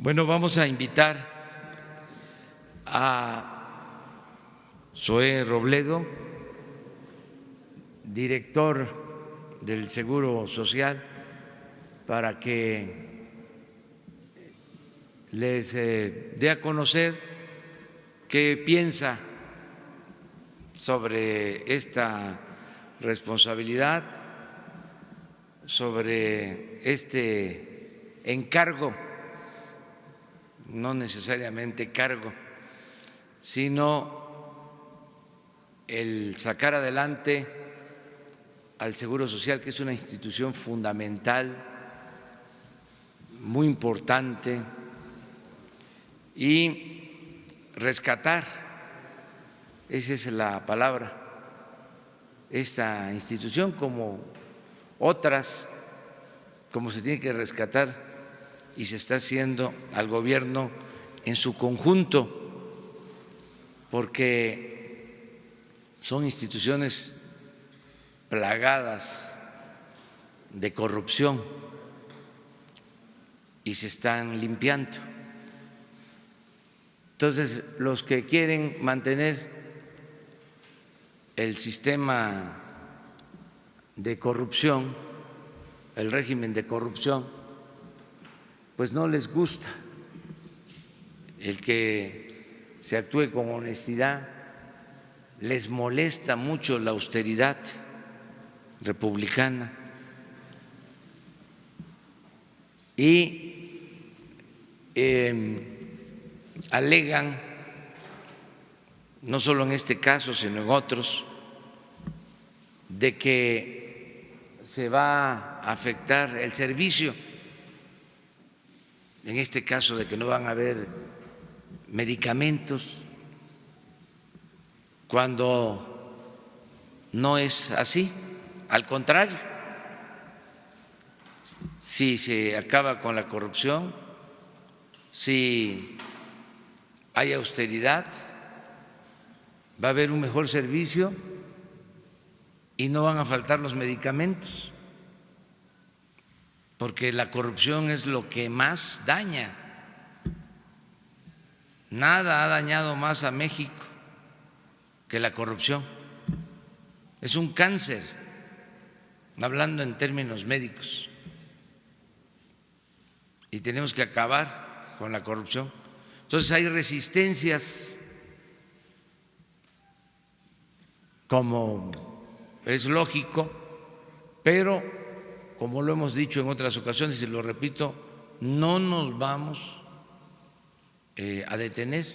Bueno, vamos a invitar a Zoé Robledo, director del Seguro Social, para que les dé a conocer qué piensa sobre esta responsabilidad, sobre este encargo, no necesariamente cargo, sino el sacar adelante al Seguro Social, que es una institución fundamental, muy importante, y rescatar, esa es la palabra, esta institución como otras, como se tiene que rescatar y se está haciendo al gobierno en su conjunto, porque son instituciones plagadas de corrupción y se están limpiando. Entonces, los que quieren mantener el sistema de corrupción, el régimen de corrupción, pues no les gusta el que se actúe con honestidad, les molesta mucho la austeridad republicana y alegan, no solo en este caso, sino en otros, de que se va a afectar el servicio, en este caso de que no van a haber medicamentos, cuando no es así, al contrario, si se acaba con la corrupción, si hay austeridad, va a haber un mejor servicio y no van a faltar los medicamentos, porque la corrupción es lo que más daña. Nada ha dañado más a México que la corrupción. Es un cáncer, hablando en términos médicos, y tenemos que acabar con la corrupción. Entonces hay resistencias, como es lógico, pero como lo hemos dicho en otras ocasiones y lo repito, no nos vamos a detener.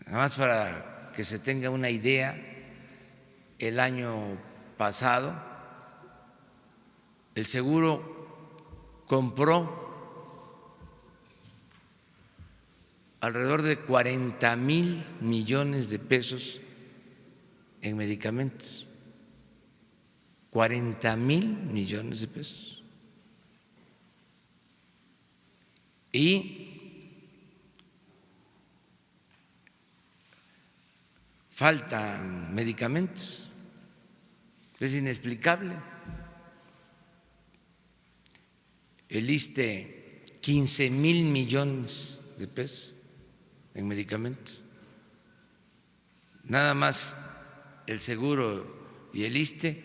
Nada más para que se tenga una idea, el año pasado el seguro compró alrededor de 40,000 millones de pesos en medicamentos. 40,000 millones de pesos. Y faltan medicamentos, es inexplicable. El ISSSTE, 15,000 millones de pesos en medicamentos. Nada más el seguro y el ISSSTE,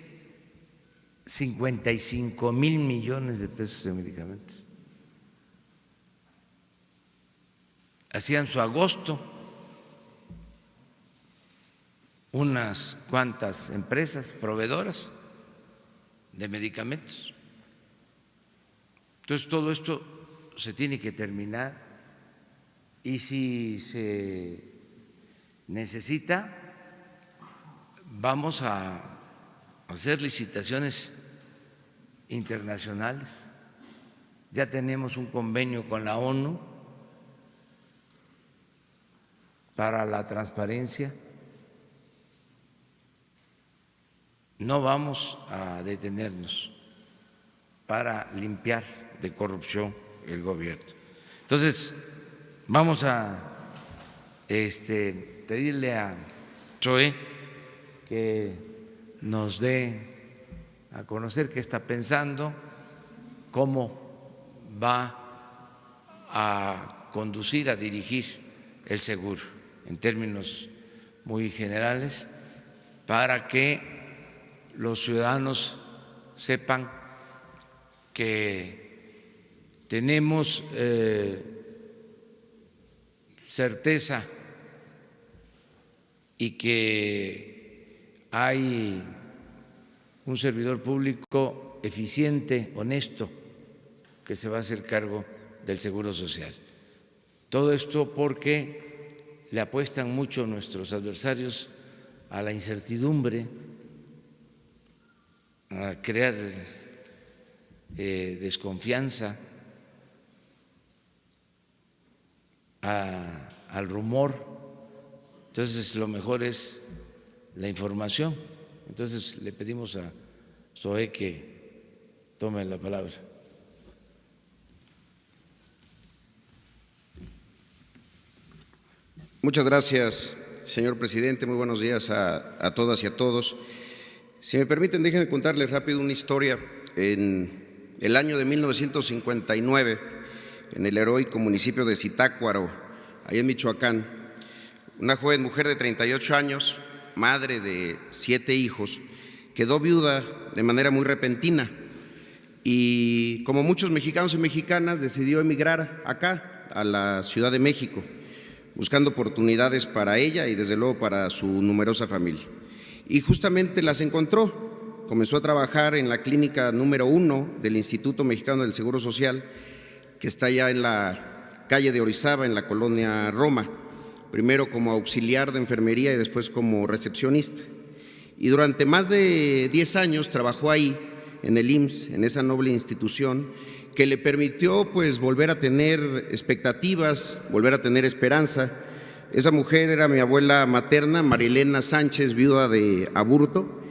55,000 millones de pesos de medicamentos. Hacían su agosto unas cuantas empresas proveedoras de medicamentos. Entonces, todo esto se tiene que terminar y si se necesita, vamos a hacer licitaciones internacionales. Ya tenemos un convenio con la ONU para la transparencia. No vamos a detenernos para limpiar de corrupción el gobierno. Entonces, vamos a pedirle a Zoé que nos dé a conocer qué está pensando, cómo va a conducir, a dirigir el seguro en términos muy generales, para que los ciudadanos sepan que tenemos certeza y que hay un servidor público eficiente, honesto, que se va a hacer cargo del Seguro Social. Todo esto porque le apuestan mucho nuestros adversarios a la incertidumbre, a crear desconfianza, al rumor. Entonces, lo mejor es la información. Entonces, le pedimos a Zoé que tome la palabra. Muchas gracias, señor presidente. Muy buenos días a todas y a todos. Si me permiten, déjenme contarles rápido una historia. En el año de 1959, en el heroico municipio de Zitácuaro, allá en Michoacán, una joven mujer de 38 años, madre de 7 hijos, quedó viuda de manera muy repentina y, como muchos mexicanos y mexicanas, decidió emigrar acá, a la Ciudad de México, buscando oportunidades para ella y desde luego para su numerosa familia. Y justamente las encontró. Comenzó a trabajar en la clínica número 1 del Instituto Mexicano del Seguro Social, que está allá en la calle de Orizaba, en la colonia Roma, primero como auxiliar de enfermería y después como recepcionista. Y durante más de 10 años trabajó ahí, en el IMSS, en esa noble institución, que le permitió pues volver a tener expectativas, volver a tener esperanza. Esa mujer era mi abuela materna, Marilena Sánchez, viuda de Aburto.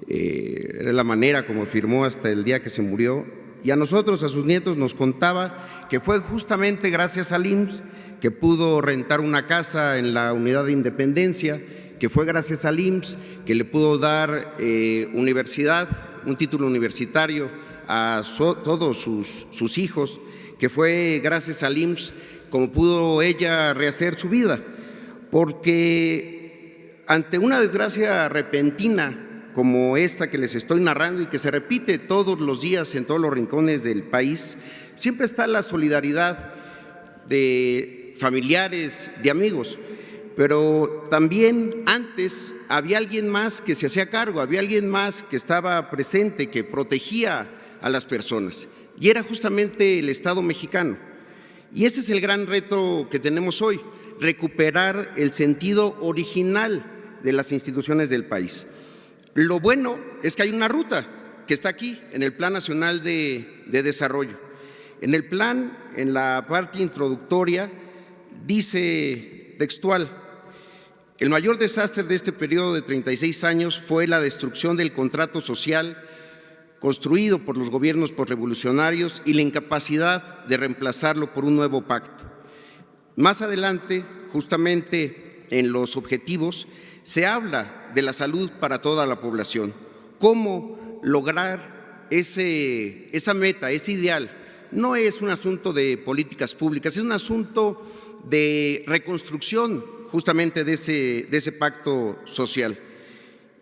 Era la manera como firmó hasta el día que se murió. Y a nosotros, a sus nietos, nos contaba que fue justamente gracias al IMSS que pudo rentar una casa en la Unidad de Independencia, que fue gracias al IMSS que le pudo dar universidad, un título universitario a todos sus hijos, que fue gracias al IMSS como pudo ella rehacer su vida, porque ante una desgracia repentina como esta que les estoy narrando y que se repite todos los días en todos los rincones del país, siempre está la solidaridad de familiares, de amigos, pero también antes había alguien más que se hacía cargo, había alguien más que estaba presente, que protegía a las personas, y era justamente el Estado mexicano. Y ese es el gran reto que tenemos hoy, recuperar el sentido original de las instituciones del país. Lo bueno es que hay una ruta que está aquí en el Plan Nacional de Desarrollo. En el plan, en la parte introductoria, dice textual: el mayor desastre de este periodo de 36 años fue la destrucción del contrato social construido por los gobiernos posrevolucionarios y la incapacidad de reemplazarlo por un nuevo pacto. Más adelante, justamente en los objetivos, se habla de la salud para toda la población. ¿Cómo lograr esa meta, ese ideal? No es un asunto de políticas públicas, es un asunto de reconstrucción justamente de ese pacto social.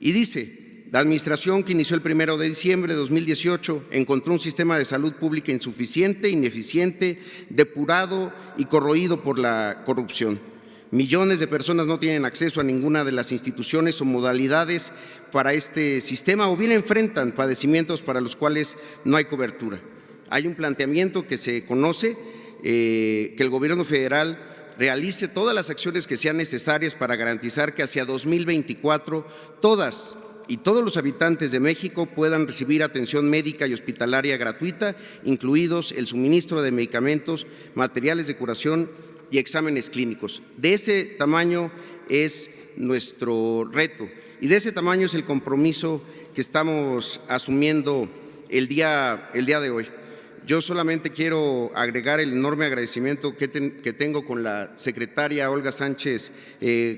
Y dice: la administración que inició el 1 de diciembre de 2018 encontró un sistema de salud pública insuficiente, ineficiente, depurado y corroído por la corrupción. Millones de personas no tienen acceso a ninguna de las instituciones o modalidades para este sistema, o bien enfrentan padecimientos para los cuales no hay cobertura. Hay un planteamiento que se conoce, que el gobierno federal realice todas las acciones que sean necesarias para garantizar que hacia 2024 todas y todos los habitantes de México puedan recibir atención médica y hospitalaria gratuita, incluidos el suministro de medicamentos, materiales de curación y exámenes clínicos. De ese tamaño es nuestro reto y de ese tamaño es el compromiso que estamos asumiendo el día de hoy. Yo solamente quiero agregar el enorme agradecimiento que tengo con la secretaria Olga Sánchez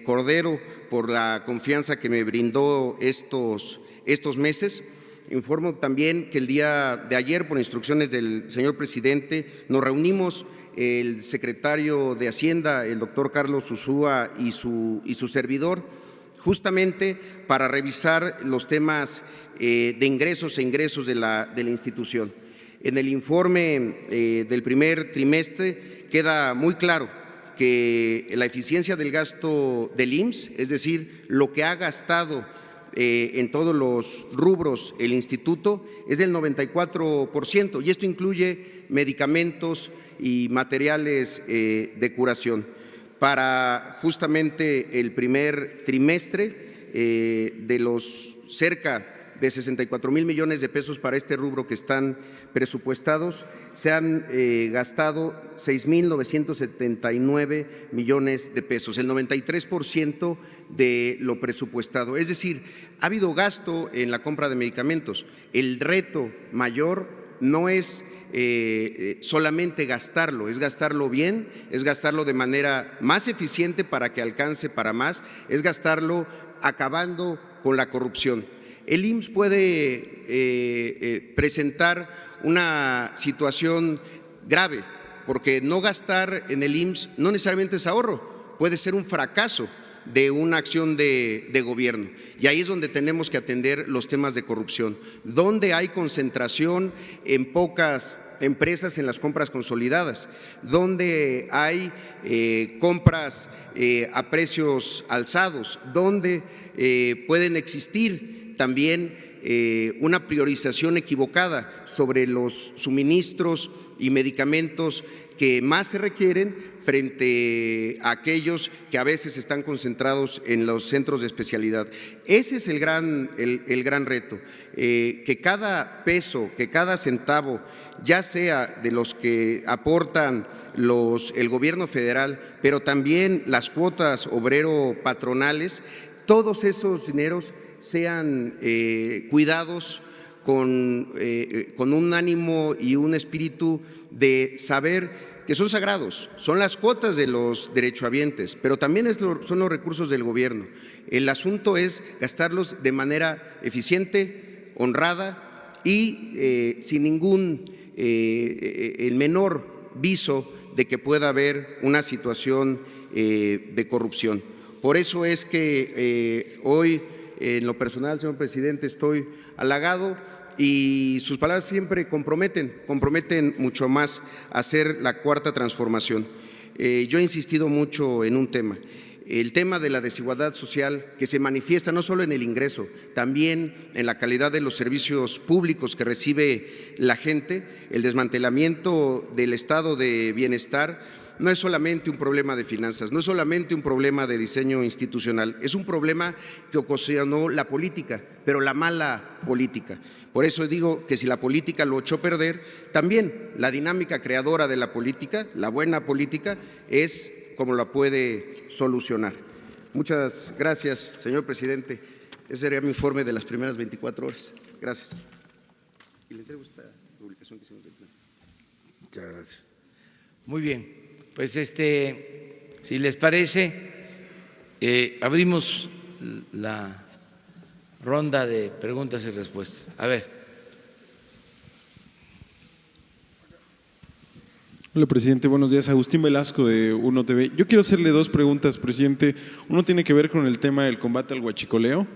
Cordero por la confianza que me brindó estos meses. Informo también que el día de ayer, por instrucciones del señor presidente, nos reunimos el secretario de Hacienda, el doctor Carlos Ursúa y su servidor, justamente para revisar los temas de ingresos e ingresos de la institución. En el informe del primer trimestre queda muy claro que la eficiencia del gasto del IMSS, es decir, lo que ha gastado en todos los rubros el instituto, es del 94%, y esto incluye medicamentos y materiales de curación. Para justamente el primer trimestre, de los cerca de 64,000 millones de pesos para este rubro que están presupuestados, se han gastado 6,979 millones de pesos, el 93% de lo presupuestado. Es decir, ha habido gasto en la compra de medicamentos. El reto mayor no es solamente gastarlo, es gastarlo bien, es gastarlo de manera más eficiente para que alcance para más, es gastarlo acabando con la corrupción. El IMSS puede presentar una situación grave, porque no gastar en el IMSS no necesariamente es ahorro, puede ser un fracaso de una acción de gobierno. Y ahí es donde tenemos que atender los temas de corrupción, donde hay concentración en pocas empresas en las compras consolidadas, donde hay compras a precios alzados, donde pueden existir también una priorización equivocada sobre los suministros y medicamentos que más se requieren frente a aquellos que a veces están concentrados en los centros de especialidad. Ese es el gran reto, que cada peso, que cada centavo, ya sea de los que aportan el gobierno federal, pero también las cuotas obrero-patronales, todos esos dineros sean cuidados con un ánimo y un espíritu de saber que son sagrados, son las cuotas de los derechohabientes, pero también son los recursos del gobierno. El asunto es gastarlos de manera eficiente, honrada y sin el menor viso de que pueda haber una situación de corrupción. Por eso es que hoy, en lo personal, señor presidente, estoy halagado y sus palabras siempre comprometen mucho más a hacer la cuarta transformación. Yo he insistido mucho en un tema, el tema de la desigualdad social que se manifiesta no solo en el ingreso, también en la calidad de los servicios públicos que recibe la gente. El desmantelamiento del estado de bienestar no es solamente un problema de finanzas, no es solamente un problema de diseño institucional, es un problema que ocasionó la política, pero la mala política. Por eso digo que si la política lo echó a perder, también la dinámica creadora de la política, la buena política, es como la puede solucionar. Muchas gracias, señor presidente. Ese sería mi informe de las primeras 24 horas. Gracias. Y le entrego esta publicación que hicimos del plan. Muchas gracias. Muy bien. Pues si les parece, abrimos la ronda de preguntas y respuestas. A ver. Hola, presidente. Buenos días. Agustín Velasco, de Uno TV. Yo quiero hacerle dos preguntas, presidente. Uno tiene que ver con el tema del combate al huachicoleo.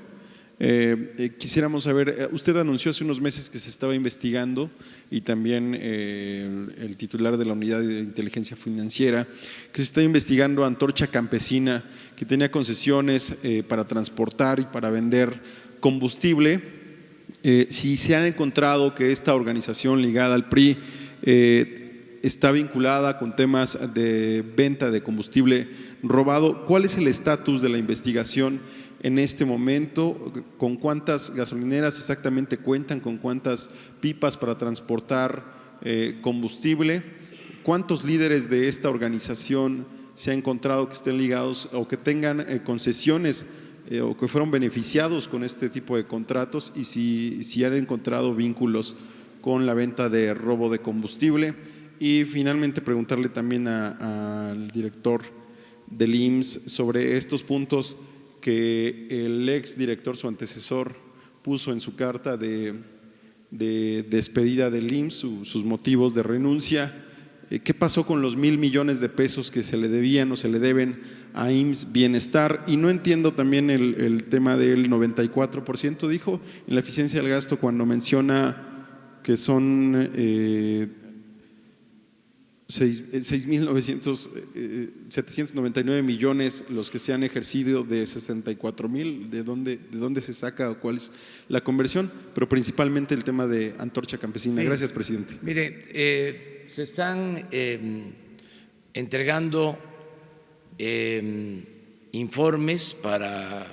Quisiéramos saber, usted anunció hace unos meses que se estaba investigando, y también el titular de la Unidad de Inteligencia Financiera, que se está investigando a Antorcha Campesina, que tenía concesiones para transportar y para vender combustible. Si se han encontrado que esta organización ligada al PRI está vinculada con temas de venta de combustible robado, ¿cuál es el estatus de la investigación en este momento, con cuántas gasolineras exactamente cuentan, con cuántas pipas para transportar combustible, cuántos líderes de esta organización se ha encontrado que estén ligados o que tengan concesiones o que fueron beneficiados con este tipo de contratos y si han encontrado vínculos con la venta de robo de combustible. Y finalmente preguntarle también al director del IMSS sobre estos puntos que el ex director, su antecesor, puso en su carta de despedida del IMSS, sus motivos de renuncia. ¿Qué pasó con los 1,000 millones de pesos que se le debían o se le deben a IMSS Bienestar? Y no entiendo también el tema del 94%, dijo, en la eficiencia del gasto cuando menciona que son 799 millones los que se han ejercido de 64,000, ¿de dónde se saca o cuál es la conversión? Pero principalmente el tema de Antorcha Campesina. Sí. Gracias, presidente. Mire, se están entregando informes para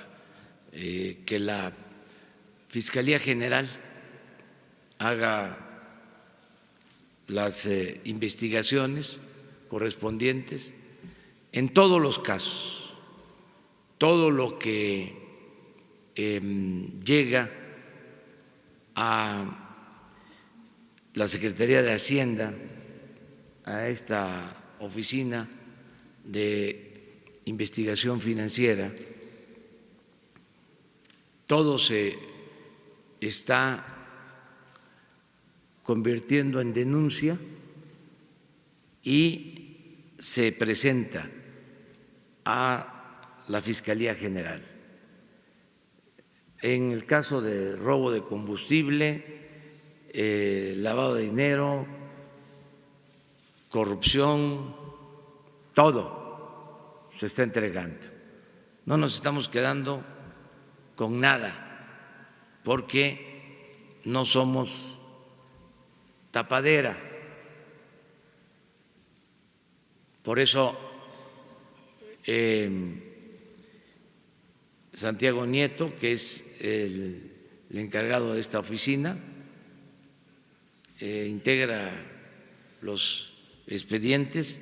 que la Fiscalía General haga las investigaciones correspondientes en todos los casos. Todo lo que llega a la Secretaría de Hacienda, a esta oficina de investigación financiera, todo se está convirtiendo en denuncia y se presenta a la Fiscalía General. En el caso de robo de combustible, lavado de dinero, corrupción, todo se está entregando. No nos estamos quedando con nada porque no somos tapadera. Por eso Santiago Nieto, que es el encargado de esta oficina, integra los expedientes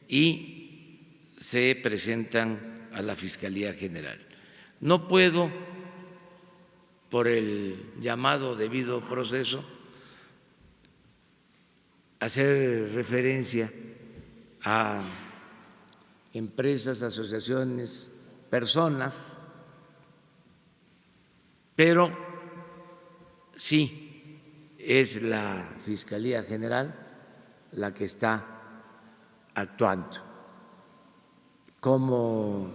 y se presentan a la Fiscalía General. No puedo, por el llamado debido proceso, hacer referencia a empresas, asociaciones, personas, pero sí es la Fiscalía General la que está actuando como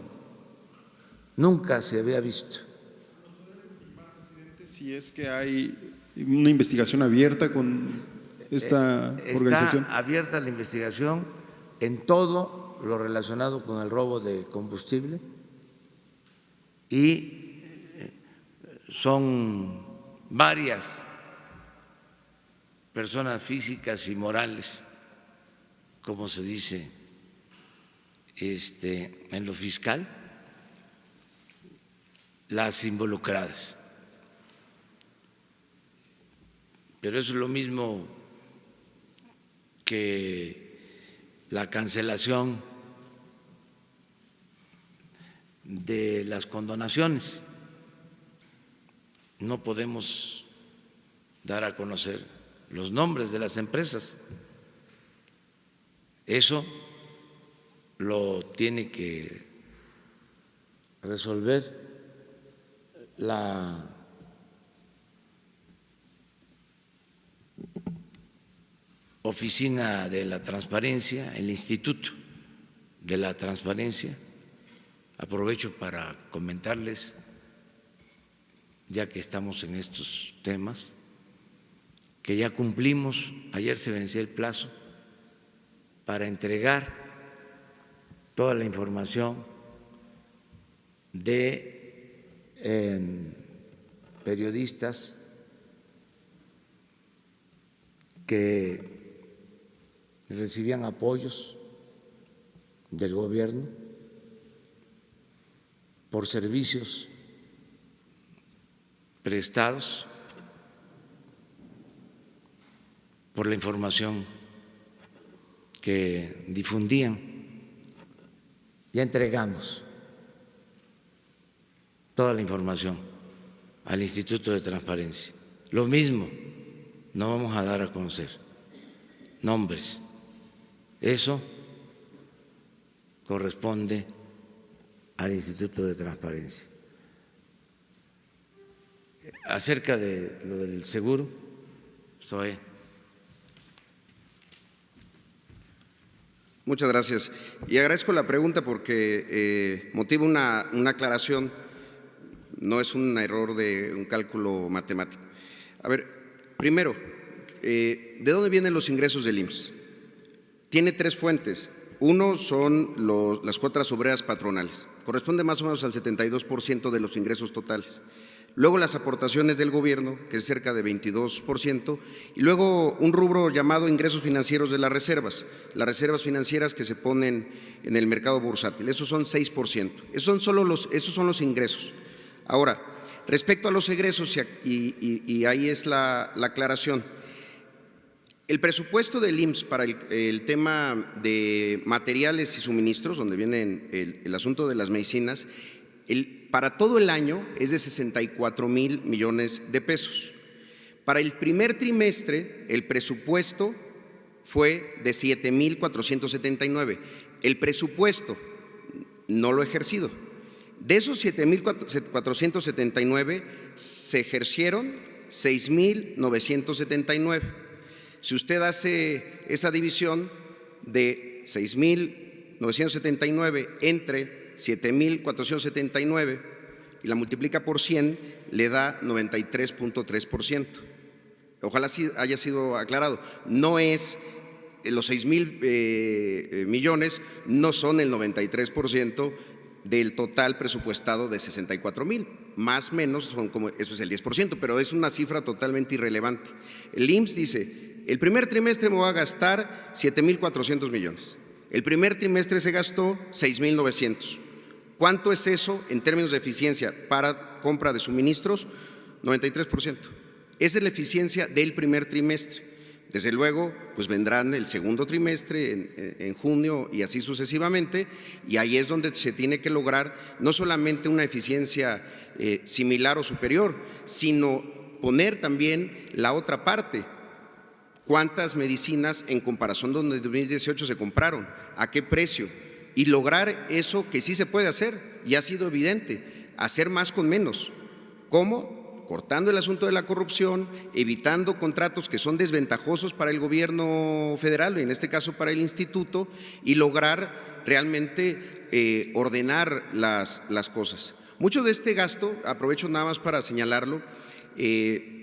nunca se había visto. Si es que hay una investigación abierta con esta organización. Está abierta la investigación en todo lo relacionado con el robo de combustible y son varias personas físicas y morales, como se dice en lo fiscal, las involucradas. Pero eso es lo mismo que la cancelación de las condonaciones. No podemos dar a conocer los nombres de las empresas. Eso lo tiene que resolver la Oficina de la Transparencia, el Instituto de la Transparencia. Aprovecho para comentarles, ya que estamos en estos temas, que ya cumplimos, ayer se venció el plazo para entregar toda la información de periodistas que recibían apoyos del gobierno por servicios preestados por la información que difundían. Ya entregamos toda la información al Instituto de Transparencia. Lo mismo, no vamos a dar a conocer nombres. Eso corresponde al Instituto de Transparencia. Acerca de lo del seguro, estoy. Muchas gracias. Y agradezco la pregunta porque motiva una aclaración, no es un error de un cálculo matemático. A ver, primero, ¿de dónde vienen los ingresos del IMSS? Tiene tres fuentes. Uno son las cuotas obreras patronales, corresponde más o menos al 72% de los ingresos totales. Luego las aportaciones del gobierno, que es cerca de 22%, y luego un rubro llamado ingresos financieros de las reservas financieras que se ponen en el mercado bursátil, esos son 6%. Esos son los ingresos. Ahora, respecto a los egresos, y ahí es la aclaración, el presupuesto del IMSS para el tema de materiales y suministros, donde viene el asunto de las medicinas, para todo el año es de 64,000 millones de pesos. Para el primer trimestre, el presupuesto fue de 7,479. El presupuesto no lo ejercido. De esos 7,479 se ejercieron 6,979. Si usted hace esa división de 6,979 entre 7,479 y la multiplica por 100, le da 93.3%. Ojalá sí haya sido aclarado. No es, los 6,000 millones no son el 93% del total presupuestado de 64,000. Más o menos, eso es el 10%, pero es una cifra totalmente irrelevante. El IMSS dice, el primer trimestre me voy a gastar 7,400 millones. El primer trimestre se gastó 6,900. ¿Cuánto es eso en términos de eficiencia para compra de suministros? 93%. Esa es la eficiencia del primer trimestre. Desde luego, pues vendrán el segundo trimestre en junio y así sucesivamente, y ahí es donde se tiene que lograr no solamente una eficiencia similar o superior, sino poner también la otra parte. ¿Cuántas medicinas en comparación con 2018 se compraron? ¿A qué precio? Y lograr eso que sí se puede hacer, y ha sido evidente, hacer más con menos. ¿Cómo? Cortando el asunto de la corrupción, evitando contratos que son desventajosos para el gobierno federal, y en este caso para el instituto, y lograr realmente ordenar las cosas. Mucho de este gasto, aprovecho nada más para señalarlo,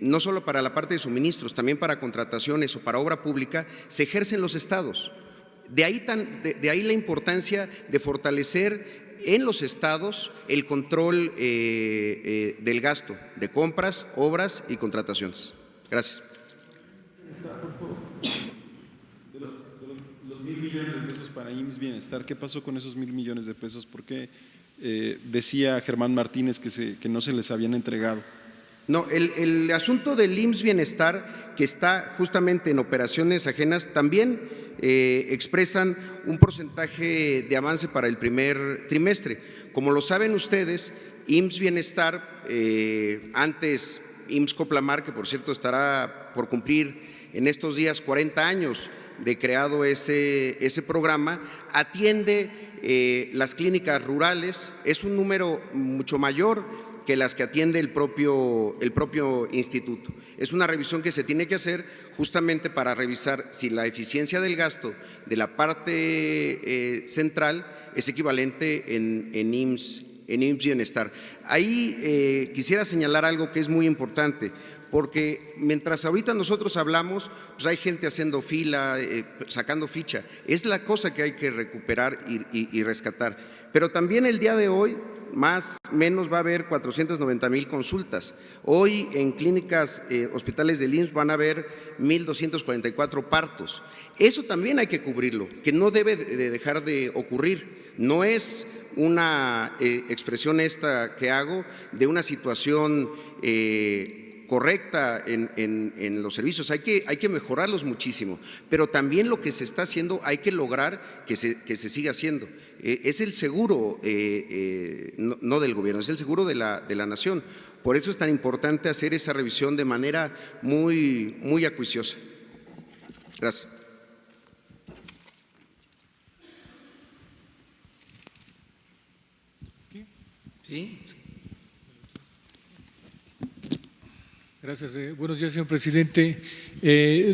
no solo para la parte de suministros, también para contrataciones o para obra pública, se ejercen los estados. De ahí la importancia de fortalecer en los estados el control del gasto de compras, obras y contrataciones. Gracias. De los 1,000 millones de pesos para IMSS Bienestar, ¿qué pasó con esos 1,000 millones de pesos? ¿Por qué decía Germán Martínez que no se les habían entregado? No, el asunto del IMSS Bienestar, que está justamente en operaciones ajenas, también expresan un porcentaje de avance para el primer trimestre. Como lo saben ustedes, IMSS Bienestar, antes IMSS Coplamar, que por cierto estará por cumplir en estos días 40 años de creado ese programa, atiende las clínicas rurales, es un número mucho mayor que las que atiende el propio instituto. Es una revisión que se tiene que hacer justamente para revisar si la eficiencia del gasto de la parte central es equivalente en IMSS Bienestar. Ahí quisiera señalar algo que es muy importante, porque mientras ahorita nosotros hablamos, pues hay gente haciendo fila, sacando ficha. Es la cosa que hay que recuperar y rescatar. Pero también el día de hoy, más o menos va a haber 490,000 consultas. Hoy en clínicas, hospitales del IMSS van a haber 1,244 partos. Eso también hay que cubrirlo, que no debe de dejar de ocurrir. No es una expresión esta que hago de una situación correcta en los servicios. Hay que mejorarlos muchísimo, pero también lo que se está haciendo hay que lograr que se siga haciendo. Es el seguro, no del gobierno, es el seguro de la nación. Por eso es tan importante hacer esa revisión de manera muy acuiciosa. Gracias. ¿Sí? Gracias. Buenos días, señor presidente.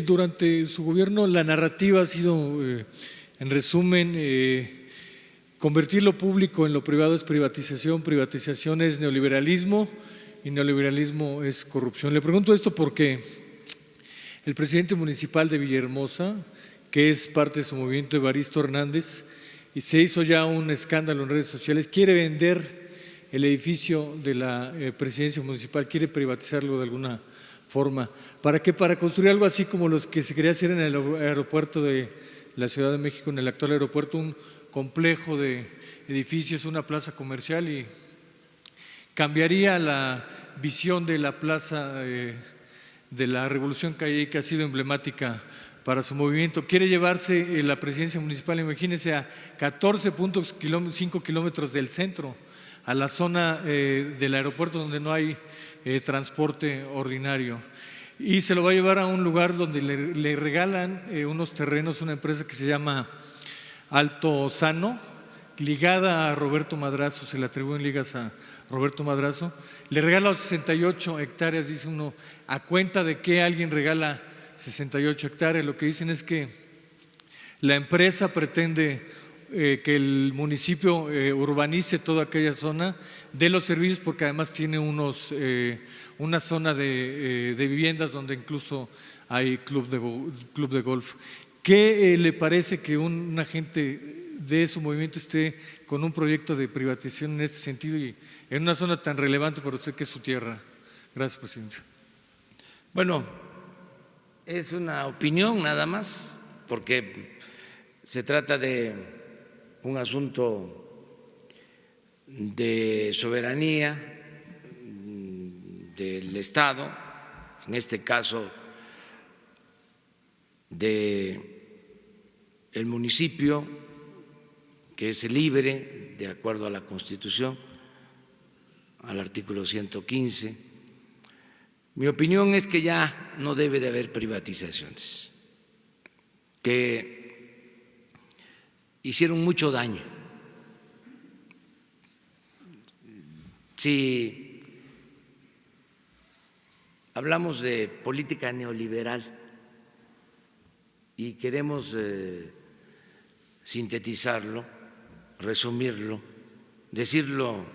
Durante su gobierno la narrativa ha sido, en resumen, convertir lo público en lo privado es privatización, privatización es neoliberalismo y neoliberalismo es corrupción. Le pregunto esto porque el presidente municipal de Villahermosa, que es parte de su movimiento, Evaristo Hernández, y se hizo ya un escándalo en redes sociales, quiere vender el edificio de la presidencia municipal, quiere privatizarlo de alguna forma. ¿Para qué? Para construir algo así como los que se quería hacer en el aeropuerto de la Ciudad de México, en el actual aeropuerto, un complejo de edificios, una plaza comercial, y cambiaría la visión de la plaza de la Revolución que ha sido emblemática para su movimiento. Quiere llevarse la presidencia municipal, imagínense, a 14.5 kilómetros del centro, a la zona del aeropuerto donde no hay transporte ordinario, y se lo va a llevar a un lugar donde le regalan unos terrenos, una empresa que se llama Alto Sano, ligada a Roberto Madrazo, se le atribuyen ligas a Roberto Madrazo. Le regala 68 hectáreas, dice uno, ¿a cuenta de qué alguien regala 68 hectáreas? Lo que dicen es que la empresa pretende que el municipio urbanice toda aquella zona de los servicios, porque además tiene una zona de viviendas donde incluso hay club de golf. ¿Qué le parece que un agente de su movimiento esté con un proyecto de privatización en este sentido y en una zona tan relevante para usted que es su tierra? Gracias, presidente. Bueno, es una opinión nada más, porque se trata de un asunto de soberanía del Estado, en este caso del municipio, que es libre de acuerdo a la Constitución, al artículo 115. Mi opinión es que ya no debe de haber privatizaciones, que hicieron mucho daño. Si hablamos de política neoliberal y queremos sintetizarlo, resumirlo, decirlo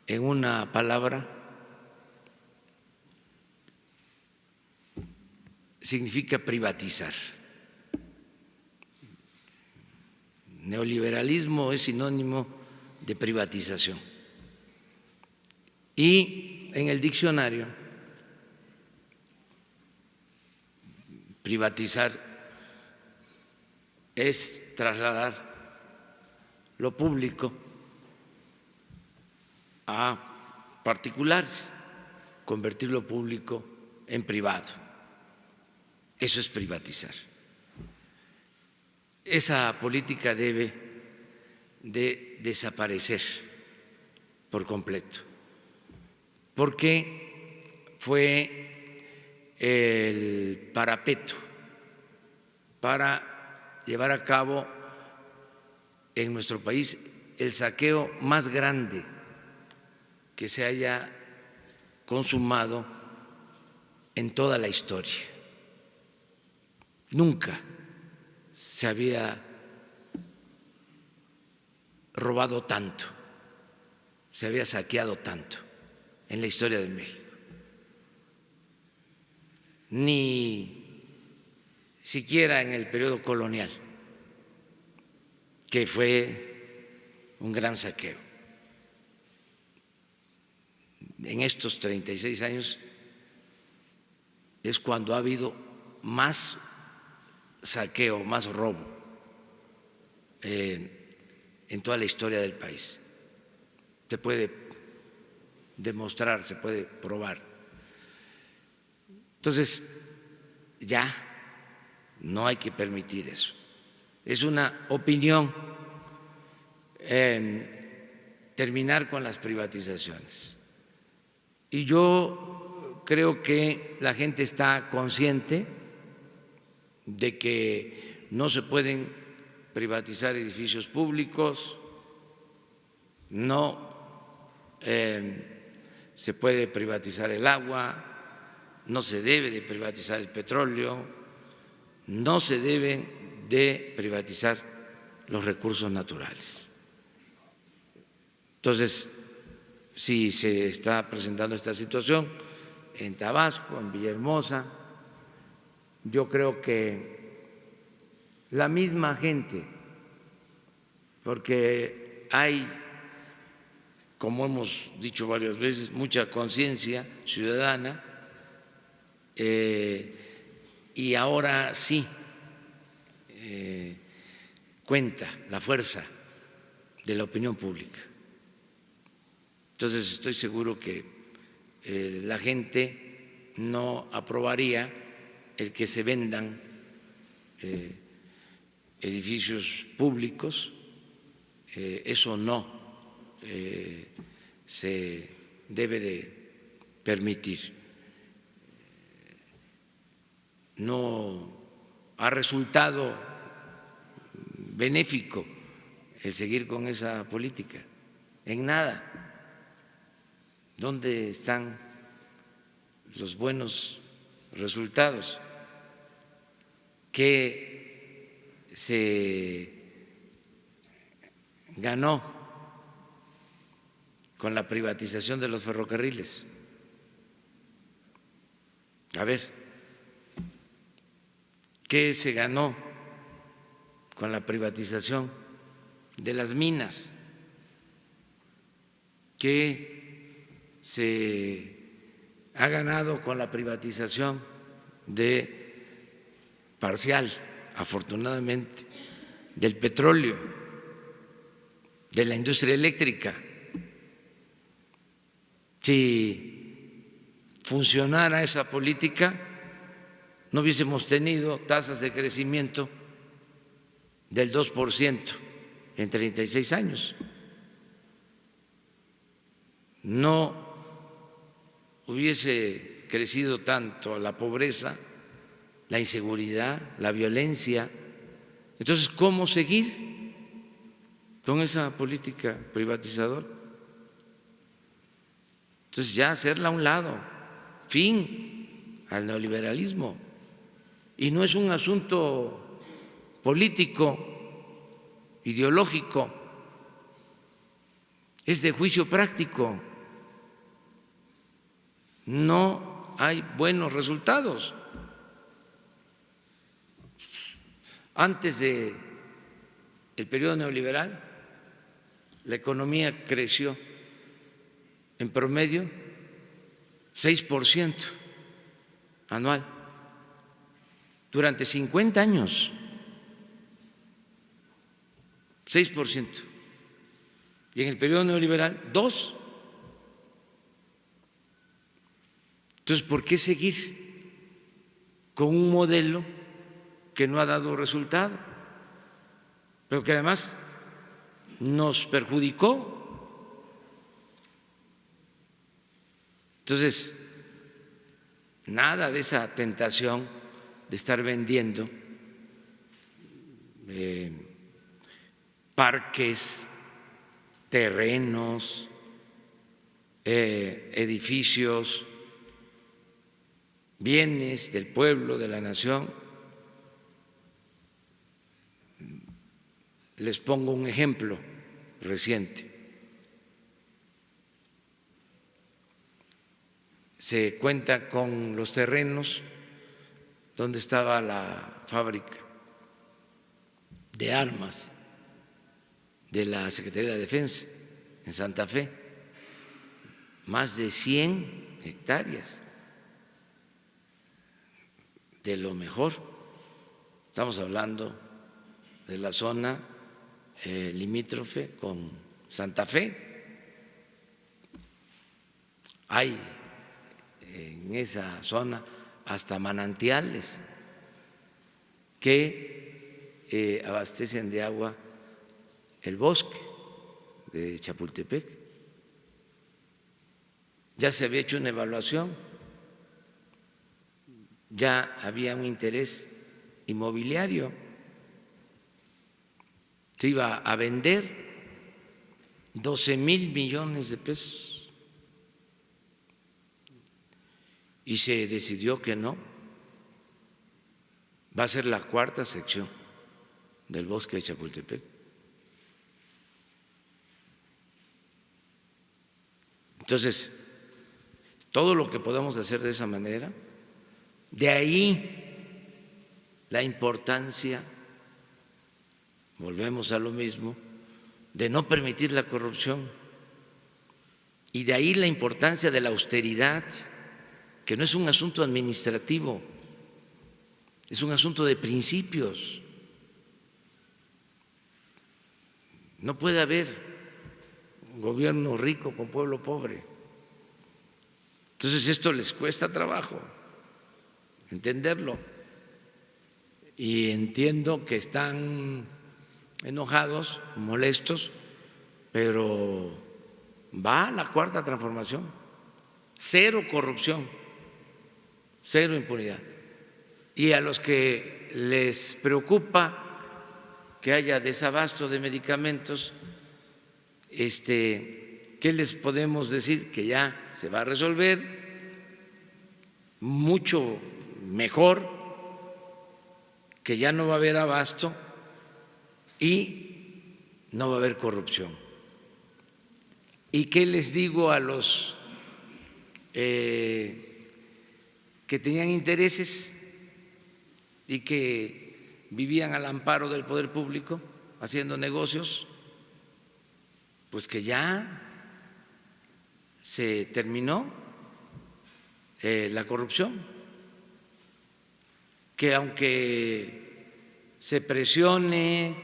en una palabra, significa privatizar. Neoliberalismo es sinónimo de privatización. Y en el diccionario, privatizar es trasladar lo público a particulares, convertir lo público en privado. Eso es privatizar. Esa política debe de desaparecer por completo, porque fue el parapeto para llevar a cabo en nuestro país el saqueo más grande que se haya consumado en toda la historia. Nunca se había robado tanto, se había saqueado tanto en la historia de México. Ni siquiera en el periodo colonial, que fue un gran saqueo. En estos 36 años es cuando ha habido más saqueo, más robo en toda la historia del país. Se puede demostrar, se puede probar. Entonces, ya no hay que permitir eso. Es una opinión terminar con las privatizaciones. Y yo creo que la gente está consciente de que no se pueden privatizar edificios públicos, no se puede privatizar el agua, no se debe de privatizar el petróleo, no se deben de privatizar los recursos naturales. Entonces, si se está presentando esta situación en Tabasco, en Villahermosa, yo creo que la misma gente, porque hay, como hemos dicho varias veces, mucha conciencia ciudadana, y ahora sí cuenta la fuerza de la opinión pública. Entonces estoy seguro que la gente no aprobaría el que se vendan edificios públicos, eso no se debe de permitir. No ha resultado benéfico el seguir con esa política, en nada. ¿Dónde están los buenos resultados que se ganó con la privatización de los ferrocarriles? A ver, ¿qué se ganó con la privatización de las minas? ¿Qué se ha ganado con la privatización parcial, afortunadamente, del petróleo, de la industria eléctrica? Si funcionara esa política, no hubiésemos tenido tasas de crecimiento del 2% en 36 años. No hubiese crecido tanto la pobreza, la inseguridad, la violencia. Entonces, ¿cómo seguir con esa política privatizadora? Entonces, ya hacerla a un lado, fin al neoliberalismo. Y no es un asunto político, ideológico, es de juicio práctico. No hay buenos resultados. Antes del periodo neoliberal, la economía creció en promedio 6% anual durante 50 años, 6%, y en el periodo neoliberal 2%. Entonces, ¿por qué seguir con un modelo que no ha dado resultado, pero que además nos perjudicó? Entonces, nada de esa tentación de estar vendiendo parques, terrenos, edificios, bienes del pueblo, de la nación. Les pongo un ejemplo reciente. Se cuenta con los terrenos donde estaba la fábrica de armas de la Secretaría de Defensa en Santa Fe, más de 100 hectáreas de lo mejor. Estamos hablando de la zona limítrofe con Santa Fe. Hay en esa zona hasta manantiales que abastecen de agua el bosque de Chapultepec. Ya se había hecho una evaluación, ya había un interés inmobiliario, se iba a vender 12,000 millones de pesos y se decidió que no, va a ser la cuarta sección del bosque de Chapultepec. Entonces, todo lo que podamos hacer de esa manera, de ahí la importancia, volvemos a lo mismo, de no permitir la corrupción, y de ahí la importancia de la austeridad, que no es un asunto administrativo, es un asunto de principios. No puede haber un gobierno rico con pueblo pobre. Entonces esto les cuesta trabajo entenderlo, y entiendo que están enojados, molestos, pero va la cuarta transformación, cero corrupción, cero impunidad. Y a los que les preocupa que haya desabasto de medicamentos, ¿qué les podemos decir? Que ya se va a resolver mucho mejor, que ya no va a haber abasto y no va a haber corrupción. ¿Y qué les digo a los que tenían intereses y que vivían al amparo del poder público haciendo negocios? Pues que ya se terminó la corrupción, que aunque se presione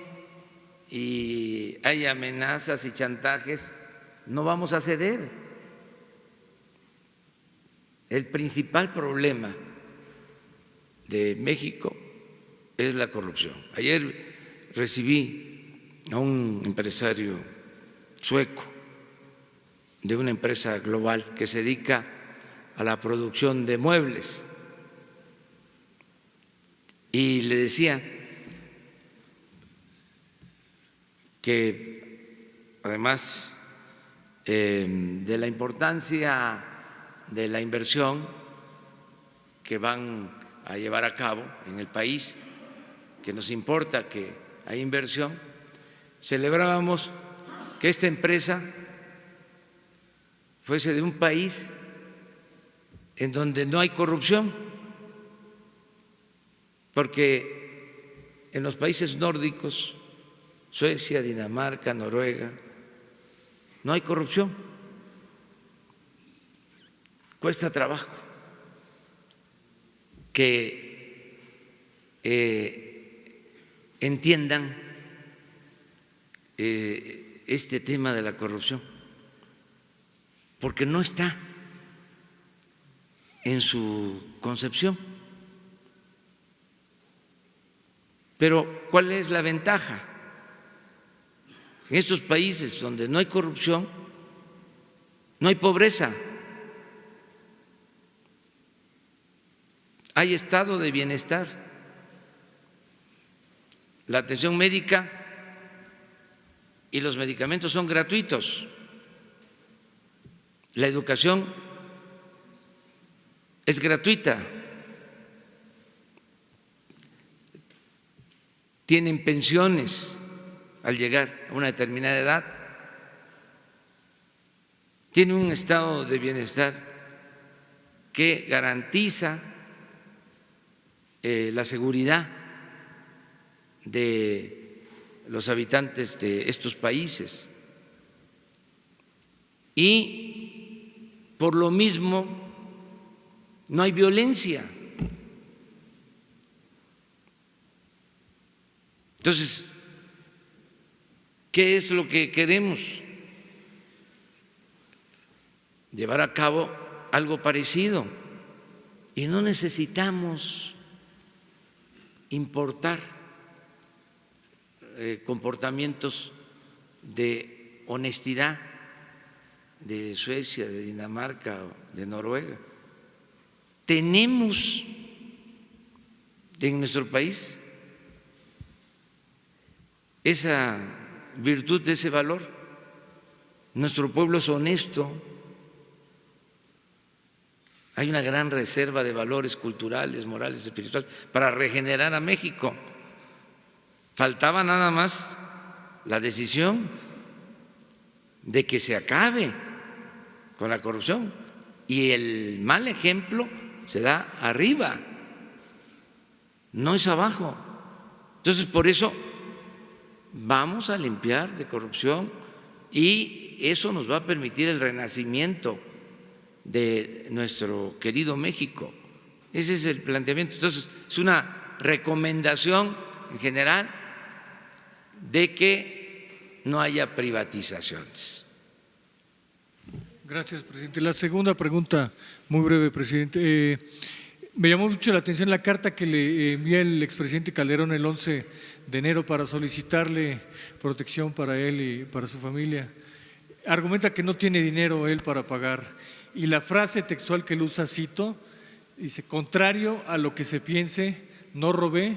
y hay amenazas y chantajes, no vamos a ceder. El principal problema de México es la corrupción. Ayer recibí a un empresario sueco de una empresa global que se dedica a la producción de muebles y le decía que además de la importancia de la inversión que van a llevar a cabo en el país, que nos importa que haya inversión, celebrábamos que esta empresa fuese de un país en donde no hay corrupción, porque en los países nórdicos, Suecia, Dinamarca, Noruega, no hay corrupción, cuesta trabajo que entiendan este tema de la corrupción, porque no está en su concepción. Pero ¿cuál es la ventaja? En estos países donde no hay corrupción, no hay pobreza, hay estado de bienestar, la atención médica y los medicamentos son gratuitos, la educación es gratuita, tienen pensiones al llegar a una determinada edad, tienen un estado de bienestar que garantiza la seguridad de los habitantes de estos países, y por lo mismo no hay violencia. Entonces, ¿Qué es lo que queremos? Llevar a cabo algo parecido. Y no necesitamos importar comportamientos de honestidad de Suecia, de Dinamarca, de Noruega. Tenemos en nuestro país esa virtud, ese valor. Nuestro pueblo es honesto. Hay una gran reserva de valores culturales, morales, espirituales para regenerar a México. Faltaba nada más la decisión de que se acabe con la corrupción, y el mal ejemplo se da arriba, no es abajo. Entonces, por eso vamos a limpiar de corrupción y eso nos va a permitir el renacimiento de nuestro querido México. Ese es el planteamiento. Entonces, es una recomendación en general de que no haya privatizaciones. Gracias, presidente. La segunda pregunta, muy breve, presidente. Me llamó mucho la atención la carta que le envía el expresidente Calderón el 11 de enero para solicitarle protección para él y para su familia. Argumenta que no tiene dinero él para pagar. Y la frase textual que él usa, cito, dice: contrario a lo que se piense, no robé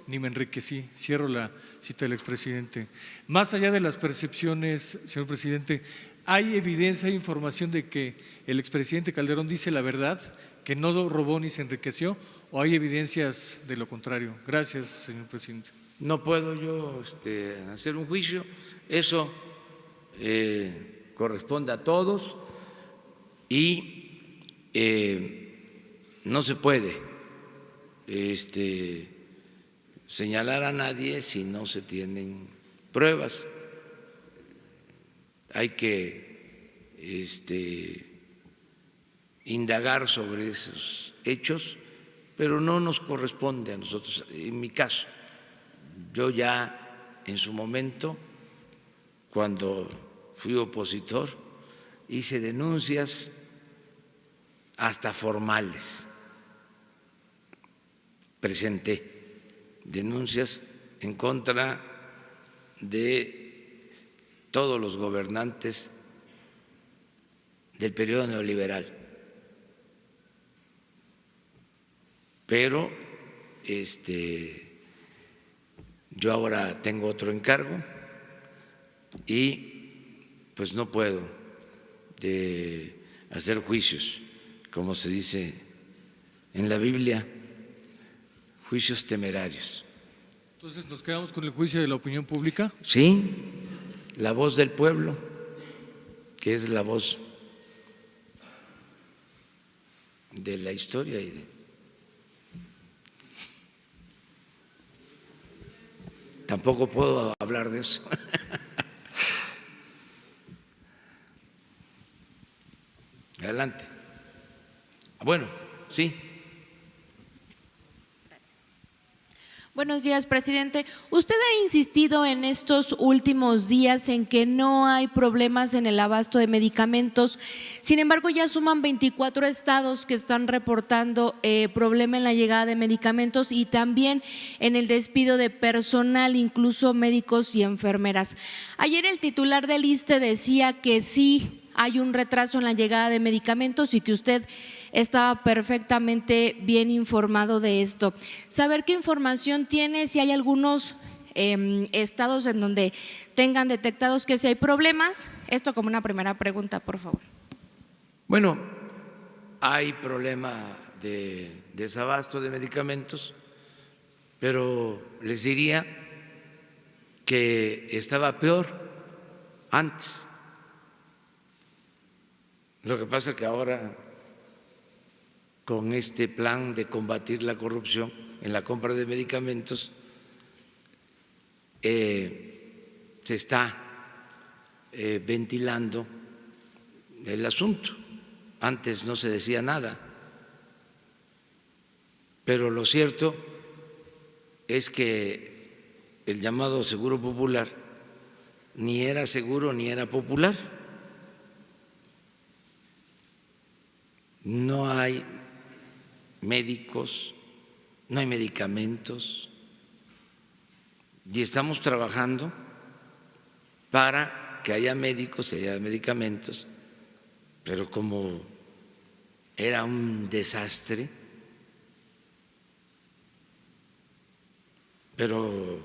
ni me enriquecí. Cierro la cita del expresidente. Más allá de las percepciones, señor presidente, ¿hay evidencia e información de que el expresidente Calderón dice la verdad, que no robó ni se enriqueció, o hay evidencias de lo contrario? Gracias, señor presidente. No puedo yo hacer un juicio, eso corresponde a todos y no se puede señalar a nadie si no se tienen pruebas. Hay que indagar sobre esos hechos, pero no nos corresponde a nosotros. En mi caso, yo ya en su momento, cuando fui opositor, hice denuncias hasta formales, presenté denuncias en contra de todos los gobernantes del periodo neoliberal, pero yo ahora tengo otro encargo y pues no puedo hacer juicios, como se dice en la Biblia, juicios temerarios. Entonces, ¿nos quedamos con el juicio de la opinión pública? Sí, la voz del pueblo, que es la voz de la historia y tampoco puedo hablar de eso. Adelante. Bueno, sí. Buenos días, presidente. Usted ha insistido en estos últimos días en que no hay problemas en el abasto de medicamentos. Sin embargo, ya suman 24 estados que están reportando problema en la llegada de medicamentos y también en el despido de personal, incluso médicos y enfermeras. Ayer el titular del ISSSTE decía que sí hay un retraso en la llegada de medicamentos y que usted estaba perfectamente bien informado de esto. Saber qué información tiene, si hay algunos estados en donde tengan detectados que si hay problemas. Esto como una primera pregunta, por favor. Bueno, hay problema de desabasto de medicamentos, pero les diría que estaba peor antes. Lo que pasa es que ahora, con este plan de combatir la corrupción en la compra de medicamentos, se está ventilando el asunto. Antes no se decía nada, pero lo cierto es que el llamado Seguro Popular ni era seguro ni era popular. No hay médicos, no hay medicamentos y estamos trabajando para que haya médicos y haya medicamentos, pero como era un desastre, pero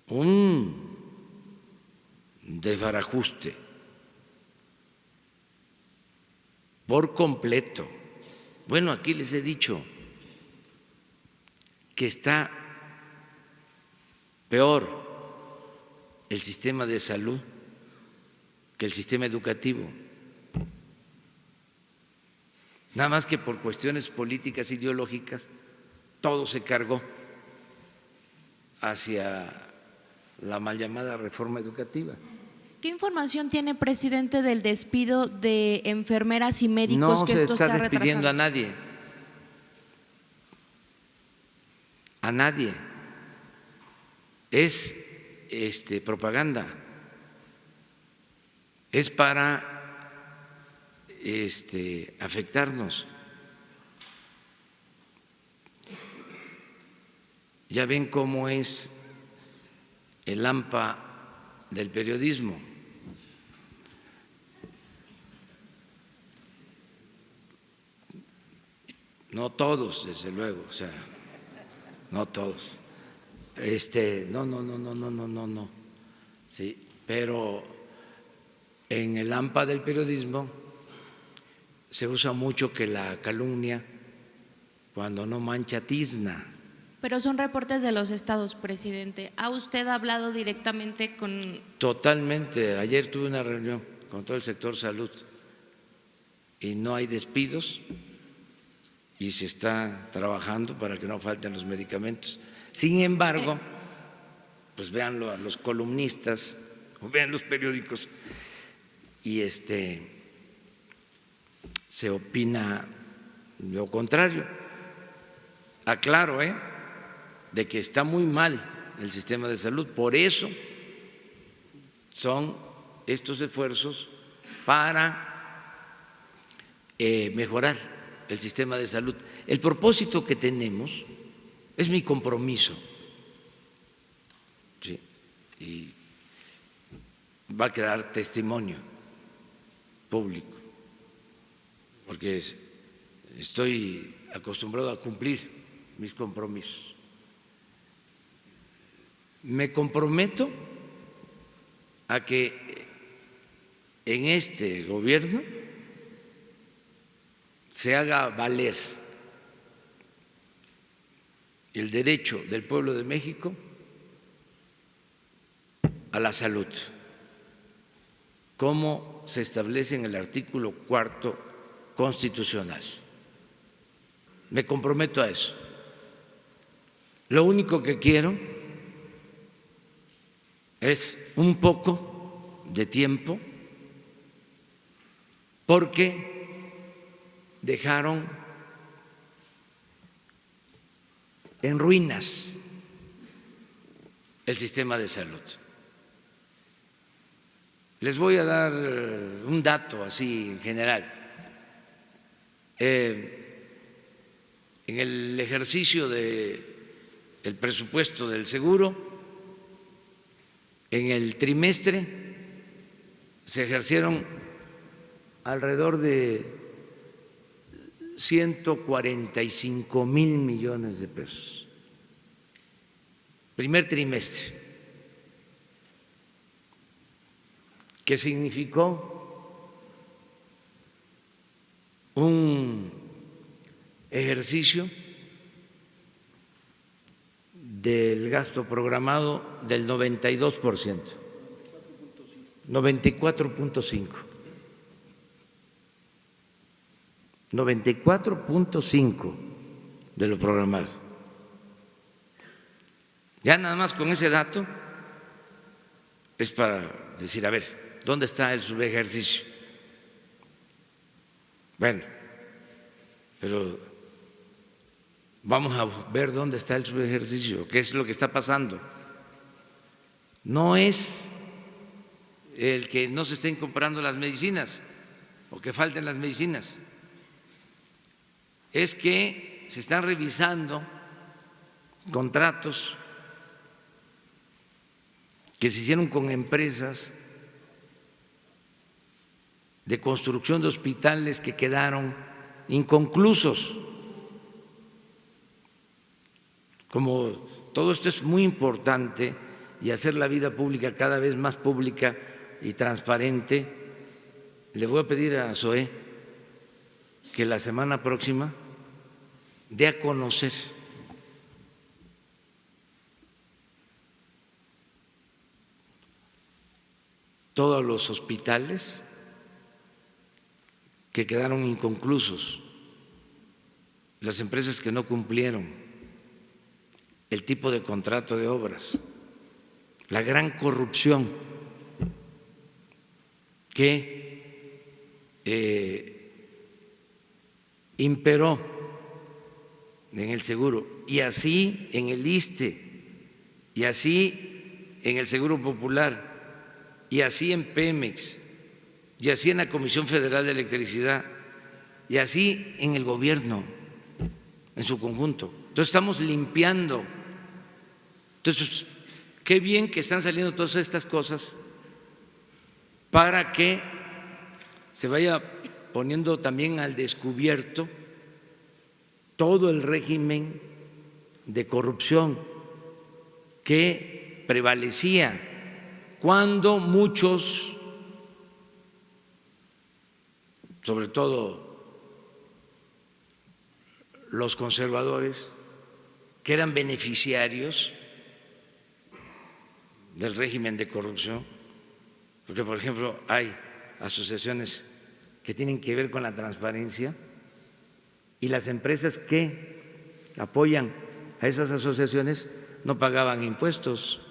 un desbarajuste por completo. Bueno, aquí les he dicho que está peor el sistema de salud que el sistema educativo. Nada más que por cuestiones políticas, ideológicas, todo se cargó hacia la mal llamada reforma educativa. ¿Qué información tiene, presidente, del despido de enfermeras y médicos No que se esto está está despidiendo retrasando? a nadie. Es propaganda. Es para afectarnos. Ya ven cómo es el AMPA del periodismo. No todos, desde luego, o sea, no todos. No. Sí, pero en el AMPA del periodismo se usa mucho que la calumnia, cuando no mancha, tizna. Pero son reportes de los estados, presidente. ¿Ha usted hablado directamente con...? Totalmente. Ayer tuve una reunión con todo el sector salud y no hay despidos y se está trabajando para que no falten los medicamentos. Sin embargo, pues véanlo a los columnistas o vean los periódicos y se opina lo contrario. Aclaro, de que está muy mal el sistema de salud. Por eso son estos esfuerzos para mejorar el sistema de salud. El propósito que tenemos es mi compromiso, ¿sí? Y va a quedar testimonio público, porque estoy acostumbrado a cumplir mis compromisos. Me comprometo a que en este gobierno se haga valer el derecho del pueblo de México a la salud, como se establece en el artículo 4 constitucional. Me comprometo a eso. Lo único que quiero es un poco de tiempo, porque dejaron en ruinas el sistema de salud. Les voy a dar un dato así en general. En el ejercicio del presupuesto del seguro, en el trimestre se ejercieron alrededor de 145,000 millones de pesos. Primer trimestre, que significó un ejercicio del gasto programado del 92%, 94.5 de lo programado. Ya nada más con ese dato es para decir, a ver, ¿dónde está el subejercicio? Bueno, pero vamos a ver dónde está el subejercicio, qué es lo que está pasando. no es el que no se estén comprando las medicinas o que falten las medicinas, es que se están revisando contratos que se hicieron con empresas de construcción de hospitales que quedaron inconclusos. Como todo esto es muy importante y hacer la vida pública cada vez más pública y transparente, le voy a pedir a Zoé que la semana próxima dé a conocer todos los hospitales que quedaron inconclusos, las empresas que no cumplieron, el tipo de contrato de obras, la gran corrupción que imperó en el seguro, y así en el ISSSTE, y así en el Seguro Popular, y así en Pemex, y así en la Comisión Federal de Electricidad, y así en el gobierno en su conjunto. Entonces estamos limpiando. Entonces, qué bien que están saliendo todas estas cosas para que se vaya poniendo también al descubierto todo el régimen de corrupción que prevalecía cuando muchos, sobre todo los conservadores, que eran beneficiarios del régimen de corrupción, porque por ejemplo hay asociaciones que tienen que ver con la transparencia y las empresas que apoyan a esas asociaciones no pagaban impuestos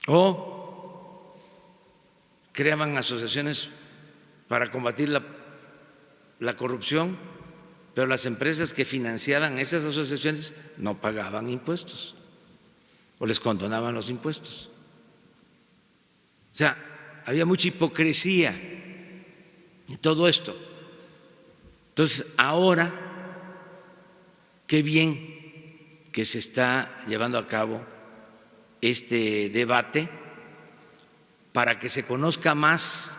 o creaban asociaciones para combatir la corrupción, pero las empresas que financiaban esas asociaciones no pagaban impuestos o les condonaban los impuestos. O sea, había mucha hipocresía en todo esto. Entonces, ahora, qué bien que se está llevando a cabo este debate para que se conozca más,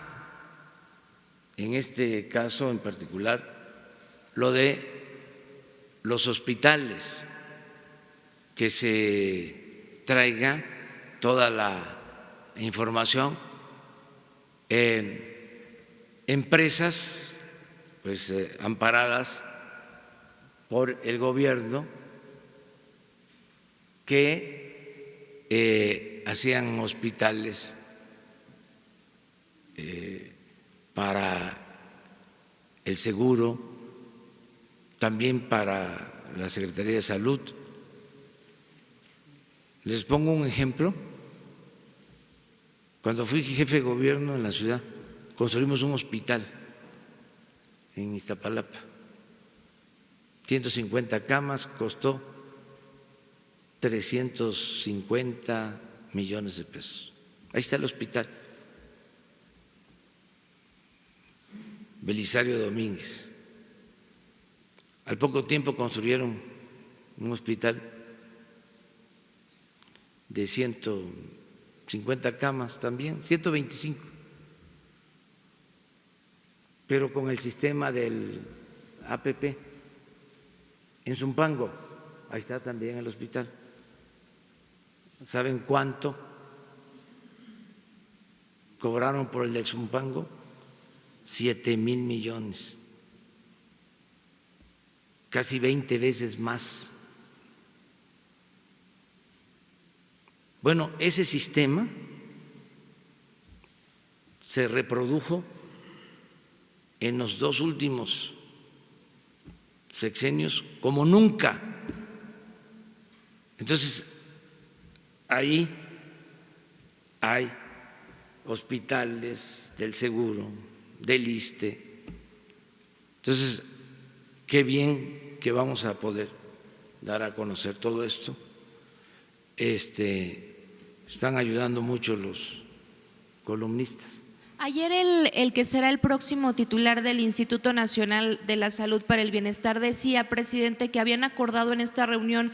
en este caso en particular, lo de los hospitales, que se traiga toda la información, empresas pues amparadas por el gobierno que hacían hospitales para el seguro, también para la Secretaría de Salud. Les pongo un ejemplo. Cuando fui jefe de gobierno en la ciudad, construimos un hospital en Iztapalapa, 150 camas, costó 350 millones de pesos. Ahí está el hospital Belisario Domínguez. Al poco tiempo construyeron un hospital de 150 camas también, 125, pero con el sistema del APP. En Zumpango, ahí está también el hospital. ¿Saben cuánto cobraron por el de Zumpango? 7,000 millones, casi 20 veces más. Bueno, ese sistema se reprodujo en los dos últimos sexenios como nunca. Entonces, ahí hay hospitales del seguro, del ISSSTE. Entonces, qué bien que vamos a poder dar a conocer todo esto. están ayudando mucho los columnistas. Ayer el que será el próximo titular del Instituto Nacional de la Salud para el Bienestar decía, presidente, que habían acordado en esta reunión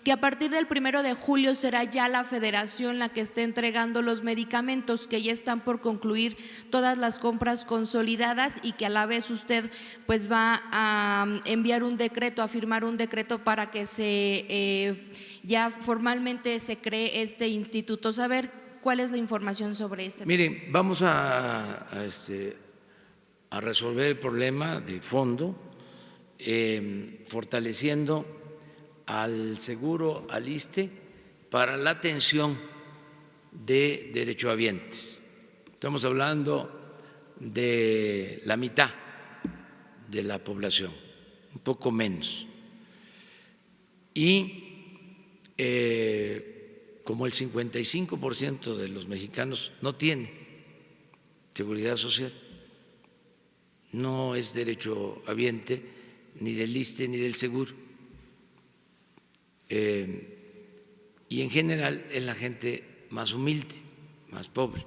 que a partir del 1 de julio será ya la federación la que esté entregando los medicamentos, que ya están por concluir todas las compras consolidadas y que a la vez usted pues va a enviar un decreto, a firmar un decreto para que ya formalmente se cree este instituto. Saber cuál es la información sobre este tema. Miren, vamos a resolver el problema de fondo, fortaleciendo al seguro, al ISSSTE, para la atención de derechohabientes. Estamos hablando de la mitad de la población, un poco menos. Y como el 55% de los mexicanos no tiene seguridad social, no es derechohabiente ni del ISSSTE ni del seguro. Y en general es la gente más humilde, más pobre.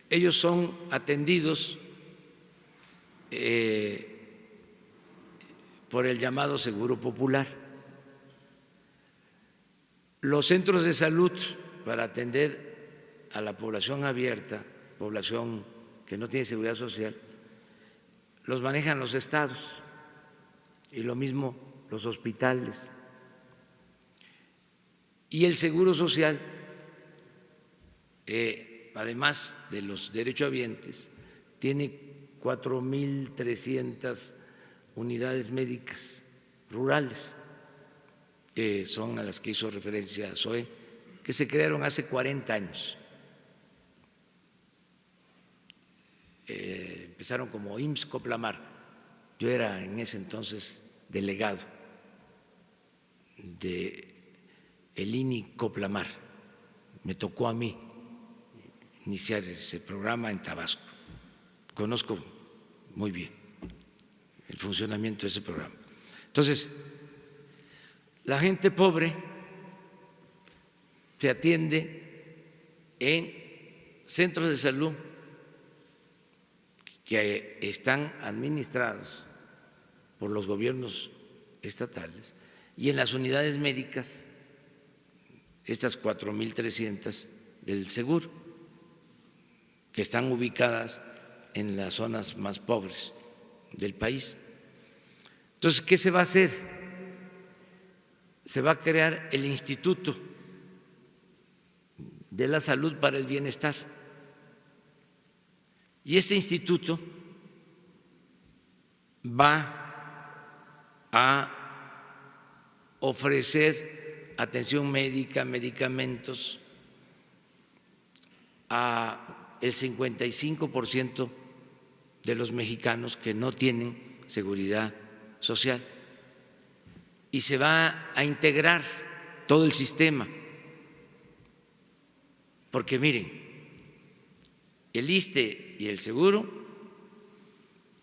Ellos son atendidos por el llamado Seguro Popular. Los centros de salud para atender a la población abierta, población que no tiene seguridad social, los manejan los estados. Y lo mismo los hospitales. Y el Seguro Social, además de los derechohabientes, tiene 4.300 unidades médicas rurales, que son a las que hizo referencia Zoe, que se crearon hace 40 años. Empezaron como IMSS Coplamar. Yo era en ese entonces delegado de el INI Coplamar. Me tocó a mí iniciar ese programa en Tabasco. Conozco muy bien el funcionamiento de ese programa. Entonces, la gente pobre se atiende en centros de salud que están administrados por los gobiernos estatales y en las unidades médicas, estas 4.300 del seguro, que están ubicadas en las zonas más pobres del país. Entonces, ¿qué se va a hacer? Se va a crear el Instituto de la Salud para el Bienestar. Y este instituto va a ofrecer atención médica, medicamentos a el 55% de los mexicanos que no tienen seguridad social. Y se va a integrar todo el sistema. Porque miren, el ISSSTE y el seguro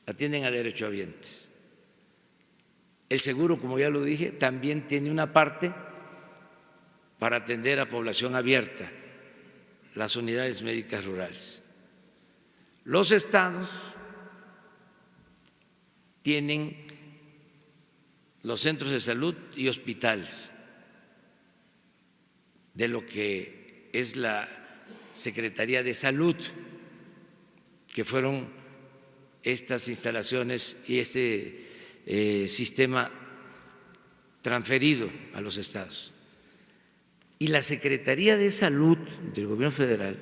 atienden a derechohabientes. El seguro, como ya lo dije, también tiene una parte para atender a población abierta, las unidades médicas rurales. Los estados tienen los centros de salud y hospitales de lo que es la Secretaría de Salud, que fueron estas instalaciones y este sistema transferido a los estados. Y la Secretaría de Salud del Gobierno Federal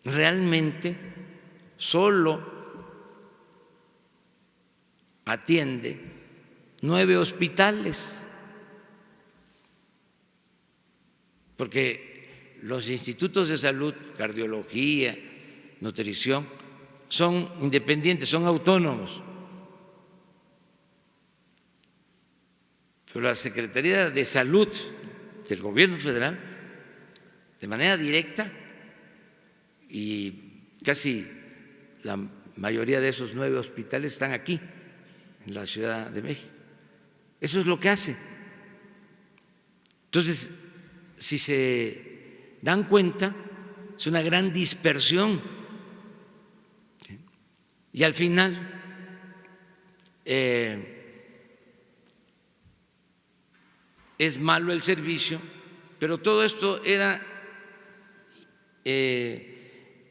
realmente solo atiende 9 hospitales, porque los institutos de salud, cardiología, nutrición, son independientes, son autónomos. Pero la Secretaría de Salud del Gobierno Federal, de manera directa, y casi la mayoría de esos 9 hospitales están aquí, en la Ciudad de México. Eso es lo que hace. Entonces, si se dan cuenta, es una gran dispersión. Y al final, es malo el servicio, pero todo esto era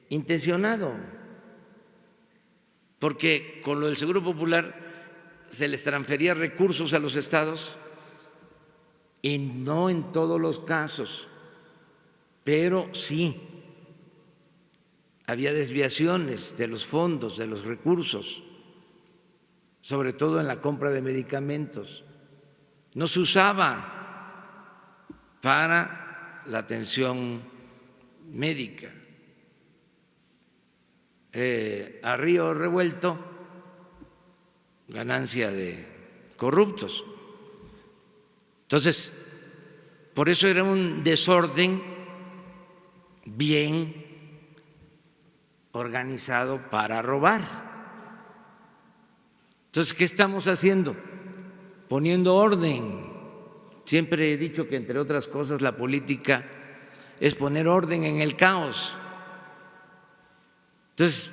intencionado, porque con lo del Seguro Popular se les transfería recursos a los estados y no en todos los casos, pero sí había desviaciones de los fondos, de los recursos, sobre todo en la compra de medicamentos. No se usaba para la atención médica. A río revuelto, ganancia de corruptos. Entonces, por eso era un desorden bien organizado para robar. Entonces, ¿qué estamos haciendo? Poniendo orden. Siempre he dicho que, entre otras cosas, la política es poner orden en el caos. Entonces,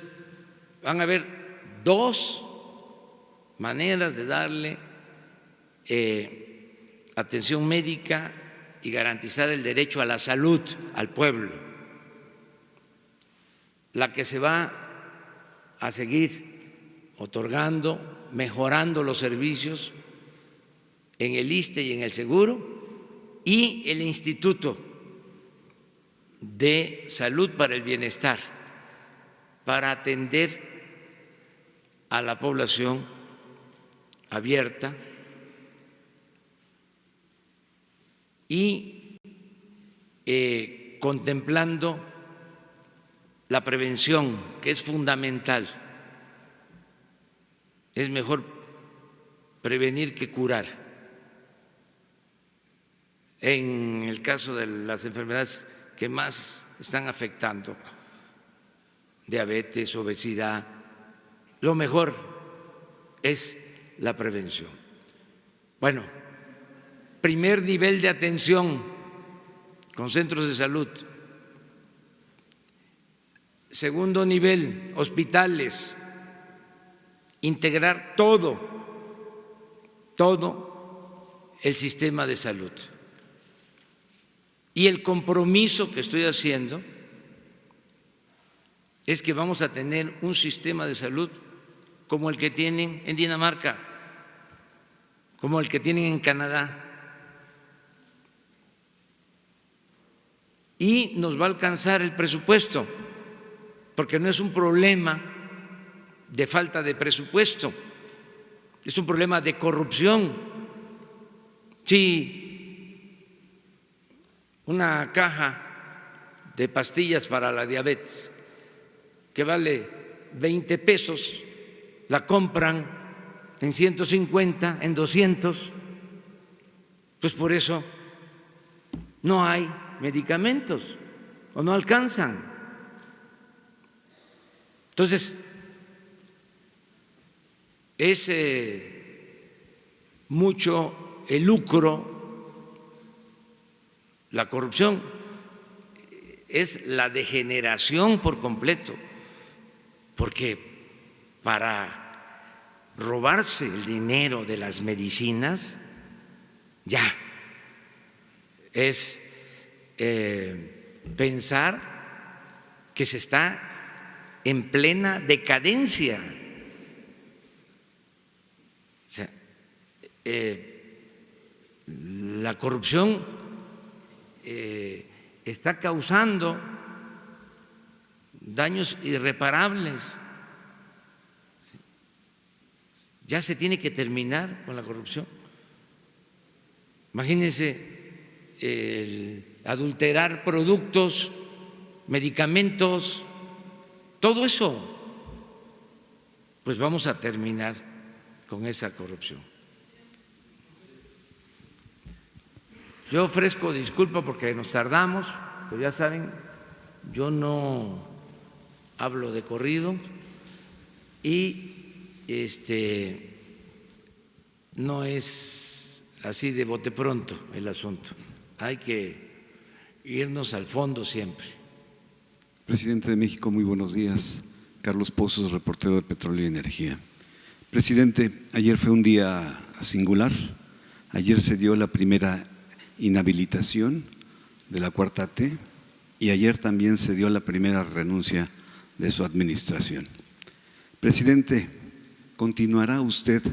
van a haber dos maneras de darle atención médica y garantizar el derecho a la salud al pueblo. La que se va a seguir otorgando, mejorando los servicios en el ISSSTE y en el Seguro, y el Instituto de Salud para el Bienestar, para atender a la población abierta y contemplando la prevención, que es fundamental. Es mejor prevenir que curar. En el caso de las enfermedades que más están afectando, diabetes, obesidad, lo mejor es la prevención. Bueno, primer nivel de atención con centros de salud. Segundo nivel, hospitales. Integrar todo el sistema de salud. Y el compromiso que estoy haciendo es que vamos a tener un sistema de salud como el que tienen en Dinamarca, como el que tienen en Canadá. Y nos va a alcanzar el presupuesto, porque no es un problema de falta de presupuesto, es un problema de corrupción. Si una caja de pastillas para la diabetes que vale 20 pesos, la compran en 150, en 200, pues por eso no hay medicamentos o no alcanzan. Entonces, es mucho el lucro, la corrupción, es la degeneración por completo, porque para robarse el dinero de las medicinas ya es pensar que se está en plena decadencia. O sea, la corrupción está causando daños irreparables. Ya se tiene que terminar con la corrupción. Imagínense el adulterar productos, medicamentos, todo eso. Pues vamos a terminar con esa corrupción. Yo ofrezco disculpa porque nos tardamos, pero ya saben, yo no hablo de corrido y no es así de bote pronto el asunto. hay que irnos al fondo siempre. Presidente de México, muy buenos días. Carlos Pozos, reportero de Petróleo y Energía. Presidente, ayer fue un día singular. Ayer se dio la primera inhabilitación de la Cuarta T y ayer también se dio la primera renuncia de su administración. Presidente, ¿continuará usted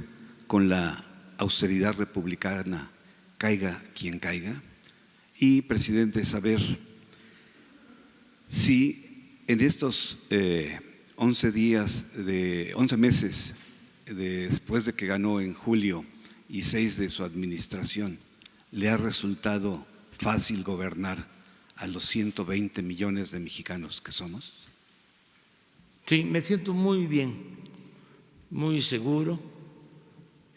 con la austeridad republicana, caiga quien caiga? Y, presidente, saber si en estos 11 meses después de que ganó en julio y 6 de su administración, ¿le ha resultado fácil gobernar a los 120 millones de mexicanos que somos? Sí, me siento muy bien, muy seguro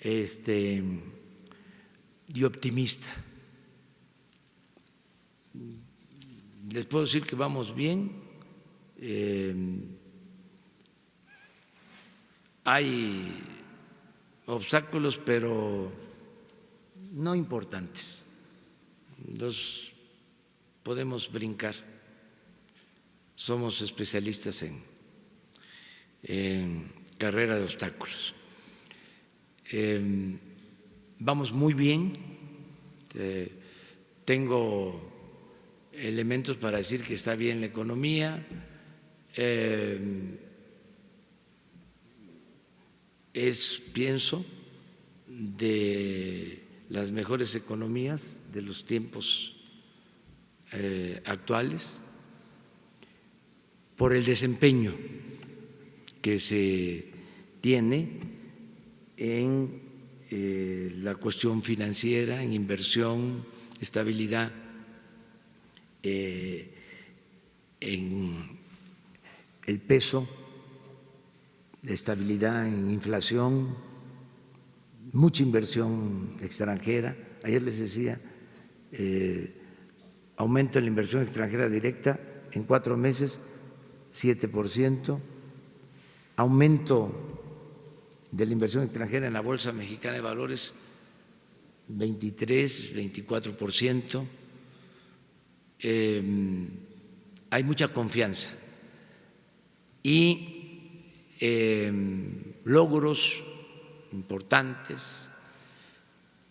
y optimista. Les puedo decir que vamos bien. Hay obstáculos, pero no importantes. Los podemos brincar. Somos especialistas en carrera de obstáculos. Vamos muy bien. Tengo elementos para decir que está bien la economía. Pienso, de las mejores economías de los tiempos actuales por el desempeño que se tiene en la cuestión financiera, en inversión, estabilidad, en el peso, estabilidad en inflación, mucha inversión extranjera. Ayer les decía, aumento en la inversión extranjera directa en 4 meses, 7%, aumento de la inversión extranjera en la Bolsa Mexicana de Valores, 23, 24%. Hay mucha confianza y logros importantes,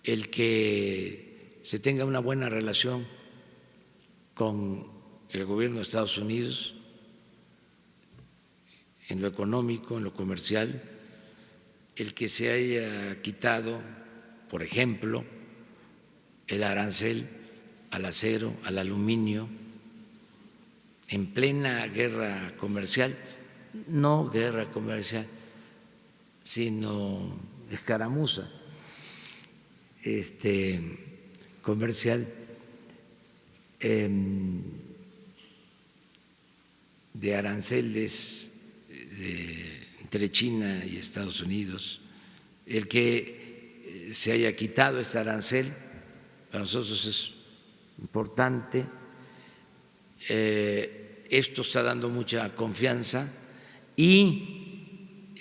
el que se tenga una buena relación con el gobierno de Estados Unidos en lo económico, en lo comercial, el que se haya quitado, por ejemplo, el arancel al acero, al aluminio, en plena guerra comercial, no guerra comercial, sino escaramuza comercial de aranceles entre China y Estados Unidos. El que se haya quitado este arancel para nosotros es importante. Esto está dando mucha confianza y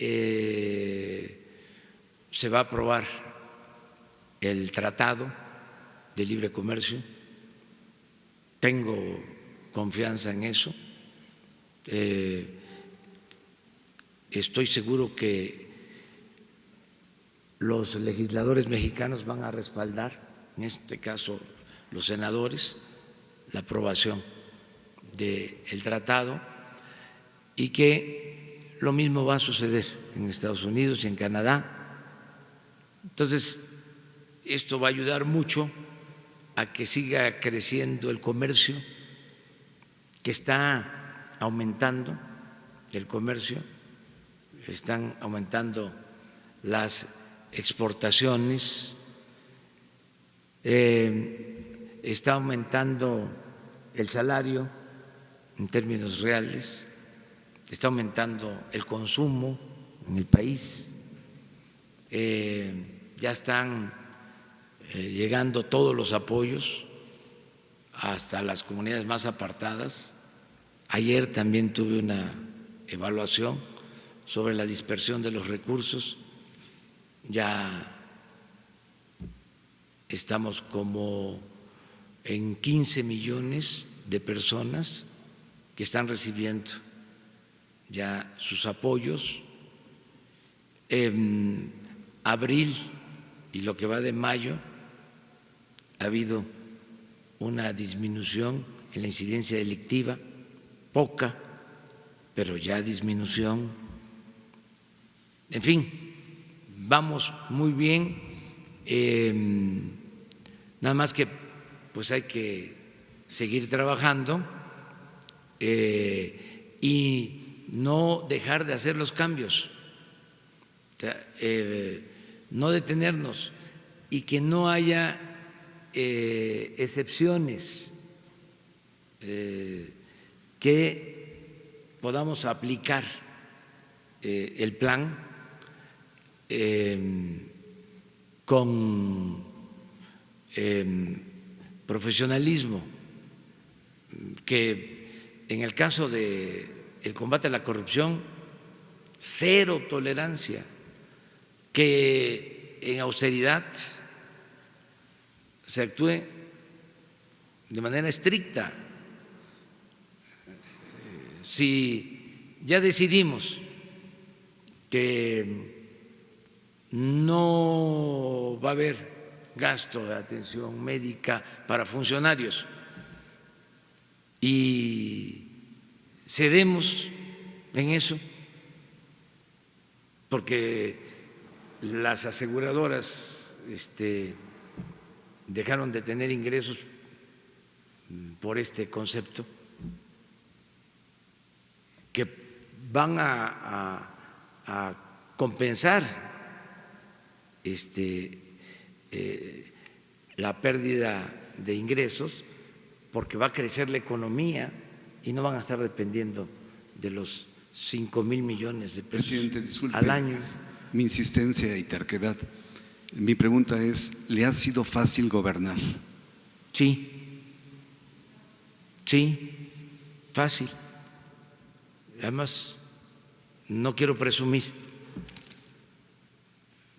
se va a aprobar el Tratado de Libre Comercio. Tengo confianza en eso. Estoy seguro que los legisladores mexicanos van a respaldar, en este caso los senadores, la aprobación del tratado, y que lo mismo va a suceder en Estados Unidos y en Canadá. Entonces, esto va a ayudar mucho a que siga creciendo el comercio, que está aumentando el comercio, están aumentando las exportaciones, está aumentando el salario en términos reales, está aumentando el consumo en el país, ya están llegando todos los apoyos hasta las comunidades más apartadas. Ayer también tuve una evaluación sobre la dispersión de los recursos. Ya estamos como en 15 millones de personas que están recibiendo ya sus apoyos. En abril y lo que va de mayo ha habido una disminución en la incidencia delictiva, poca, pero ya disminución. En fin, vamos muy bien. Nada más que pues hay que seguir trabajando y no dejar de hacer los cambios, o sea, no detenernos y que no haya excepciones, que podamos aplicar el plan con profesionalismo, que en el caso del combate a la corrupción, cero tolerancia, que en austeridad se actúe de manera estricta. Si ya decidimos que no va a haber gasto de atención médica para funcionarios y cedemos en eso, porque las aseguradoras dejaron de tener ingresos por este concepto, que van a compensar la pérdida de ingresos, porque va a crecer la economía y no van a estar dependiendo de los 5,000 millones de pesos Presidente, disculpe al año. mi insistencia y terquedad. Mi pregunta es, ¿le ha sido fácil gobernar? Sí, fácil. Además, no quiero presumir,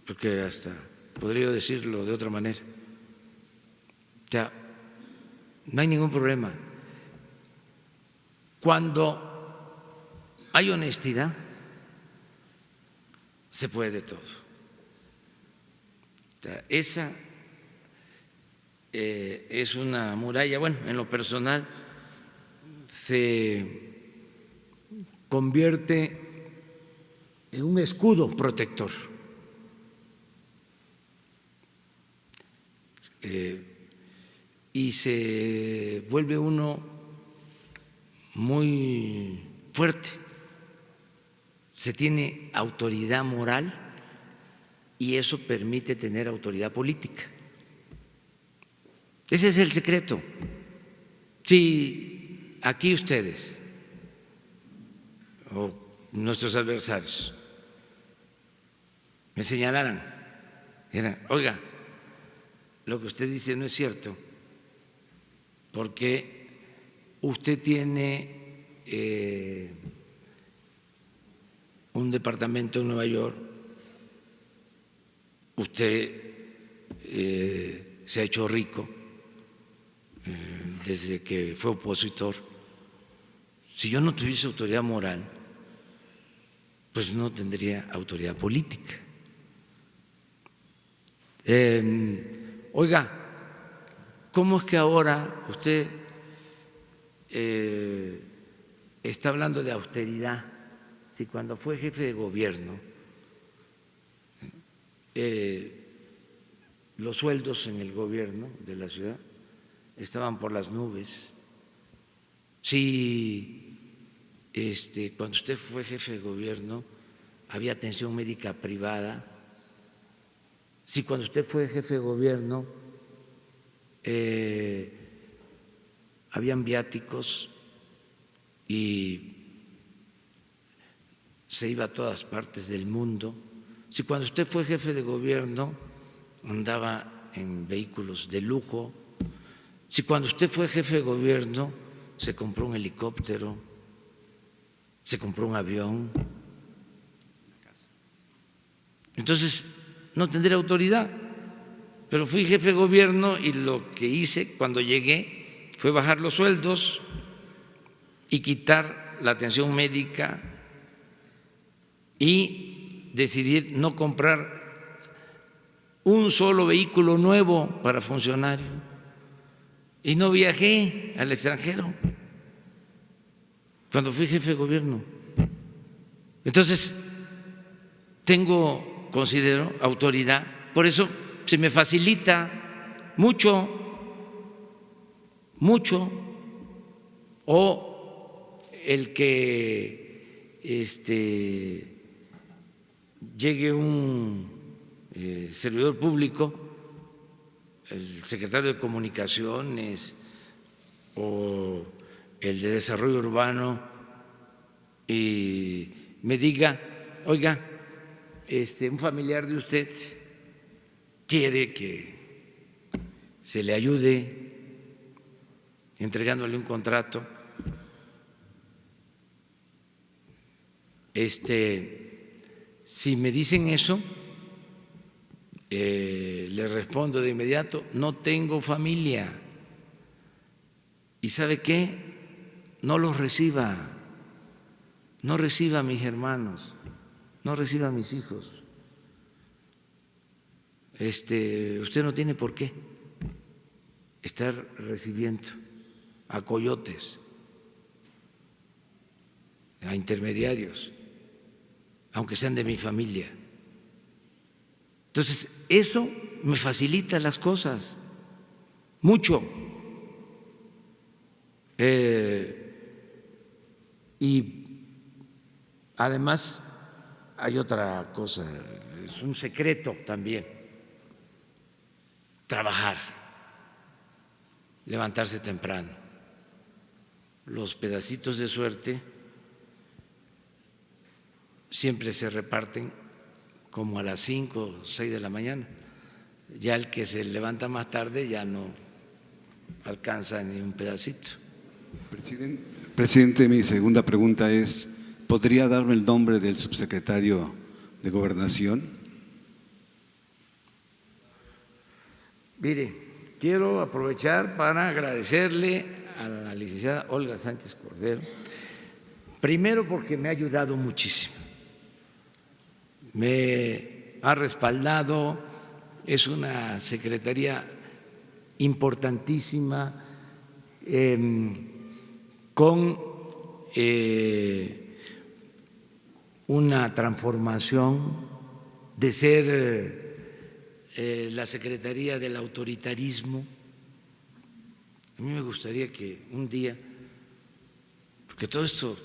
porque hasta podría decirlo de otra manera. O sea, no hay ningún problema. Cuando hay honestidad, se puede de todo. O sea, esa es una muralla. Bueno, en lo personal se convierte en un escudo protector. Y se vuelve uno muy fuerte, se tiene autoridad moral y eso permite tener autoridad política. Ese es el secreto. Si aquí ustedes o nuestros adversarios me señalaran, oiga, lo que usted dice no es cierto, porque usted tiene un departamento en Nueva York, usted se ha hecho rico desde que fue opositor. Si yo no tuviese autoridad moral, pues no tendría autoridad política. Oiga, ¿cómo es que ahora usted está hablando de austeridad si cuando fue jefe de gobierno los sueldos en el gobierno de la ciudad estaban por las nubes? Si cuando usted fue jefe de gobierno había atención médica privada, si cuando usted fue jefe de gobierno habían viáticos y se iba a todas partes del mundo, si cuando usted fue jefe de gobierno andaba en vehículos de lujo, si cuando usted fue jefe de gobierno se compró un helicóptero, se compró un avión, entonces no tendría autoridad. Pero fui jefe de gobierno y lo que hice cuando llegué fue bajar los sueldos y quitar la atención médica y decidir no comprar un solo vehículo nuevo para funcionarios. Y no viajé al extranjero cuando fui jefe de gobierno. Entonces, considero autoridad, por eso se me facilita mucho, o el que llegue un servidor público, el secretario de Comunicaciones o el de Desarrollo Urbano, y me diga, oiga, un familiar de usted quiere que se le ayude entregándole un contrato. Si me dicen eso, le respondo de inmediato, no tengo familia. ¿Y sabe qué? No los reciba, no reciba a mis hermanos, no reciba a mis hijos. Usted no tiene por qué estar recibiendo a coyotes, a intermediarios, aunque sean de mi familia. Entonces, eso me facilita las cosas mucho. Y además hay otra cosa, es un secreto también, trabajar, levantarse temprano. Los pedacitos de suerte siempre se reparten como a las 5 o 6 de la mañana. Ya el que se levanta más tarde ya no alcanza ni un pedacito. Presidente, mi segunda pregunta es, ¿podría darme el nombre del subsecretario de Gobernación? Mire, quiero aprovechar para agradecerle a la licenciada Olga Sánchez Cordero, primero porque me ha ayudado muchísimo, me ha respaldado, es una secretaría importantísima, con una transformación de ser la Secretaría del Autoritarismo. A mí me gustaría que un día, porque todo esto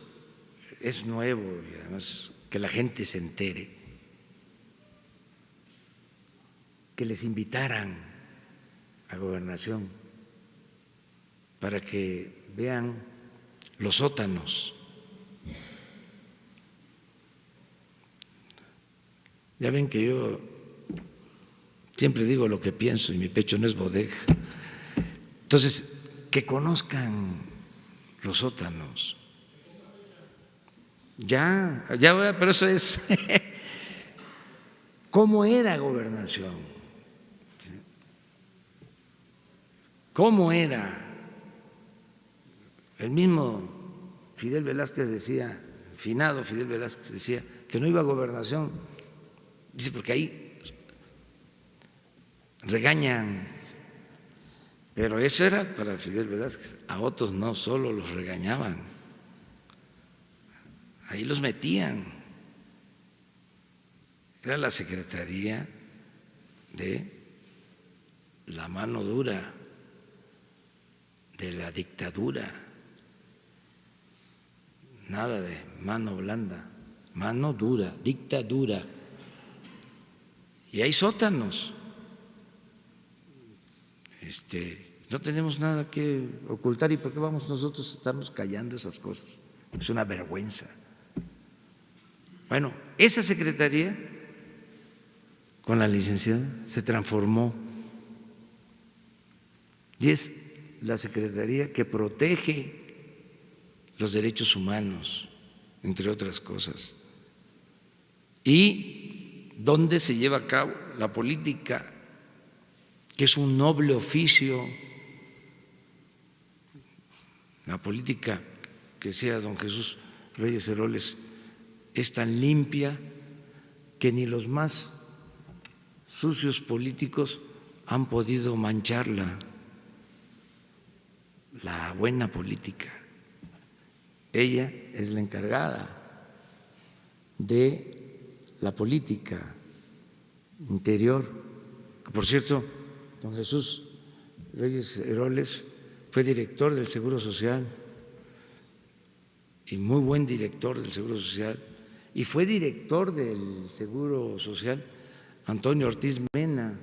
es nuevo y además que la gente se entere, que les invitaran a Gobernación para que vean los sótanos. Ya ven que yo siempre digo lo que pienso y mi pecho no es bodega. Entonces, que conozcan los sótanos. Ya voy a, pero eso es cómo era Gobernación, cómo era. El mismo Fidel Velázquez decía, finado Fidel Velázquez decía que no iba a Gobernación, dice porque ahí regañan, pero eso era para Fidel Velázquez, a otros no, solo los regañaban, ahí los metían, era la secretaría de la mano dura, de la dictadura, nada de mano blanda, mano dura, dictadura, y hay sótanos. No tenemos nada que ocultar, ¿y por qué vamos nosotros a estarnos callando esas cosas? Es una vergüenza. Bueno, esa secretaría con la licenciada se transformó y es la secretaría que protege los derechos humanos, entre otras cosas, y donde se lleva a cabo la política que es un noble oficio. La política que decía don Jesús Reyes Heroles es tan limpia que ni los más sucios políticos han podido mancharla. La buena política. Ella es la encargada de la política interior. Por cierto, don Jesús Reyes Heroles fue director del Seguro Social y muy buen director del Seguro Social, y fue director del Seguro Social Antonio Ortiz Mena.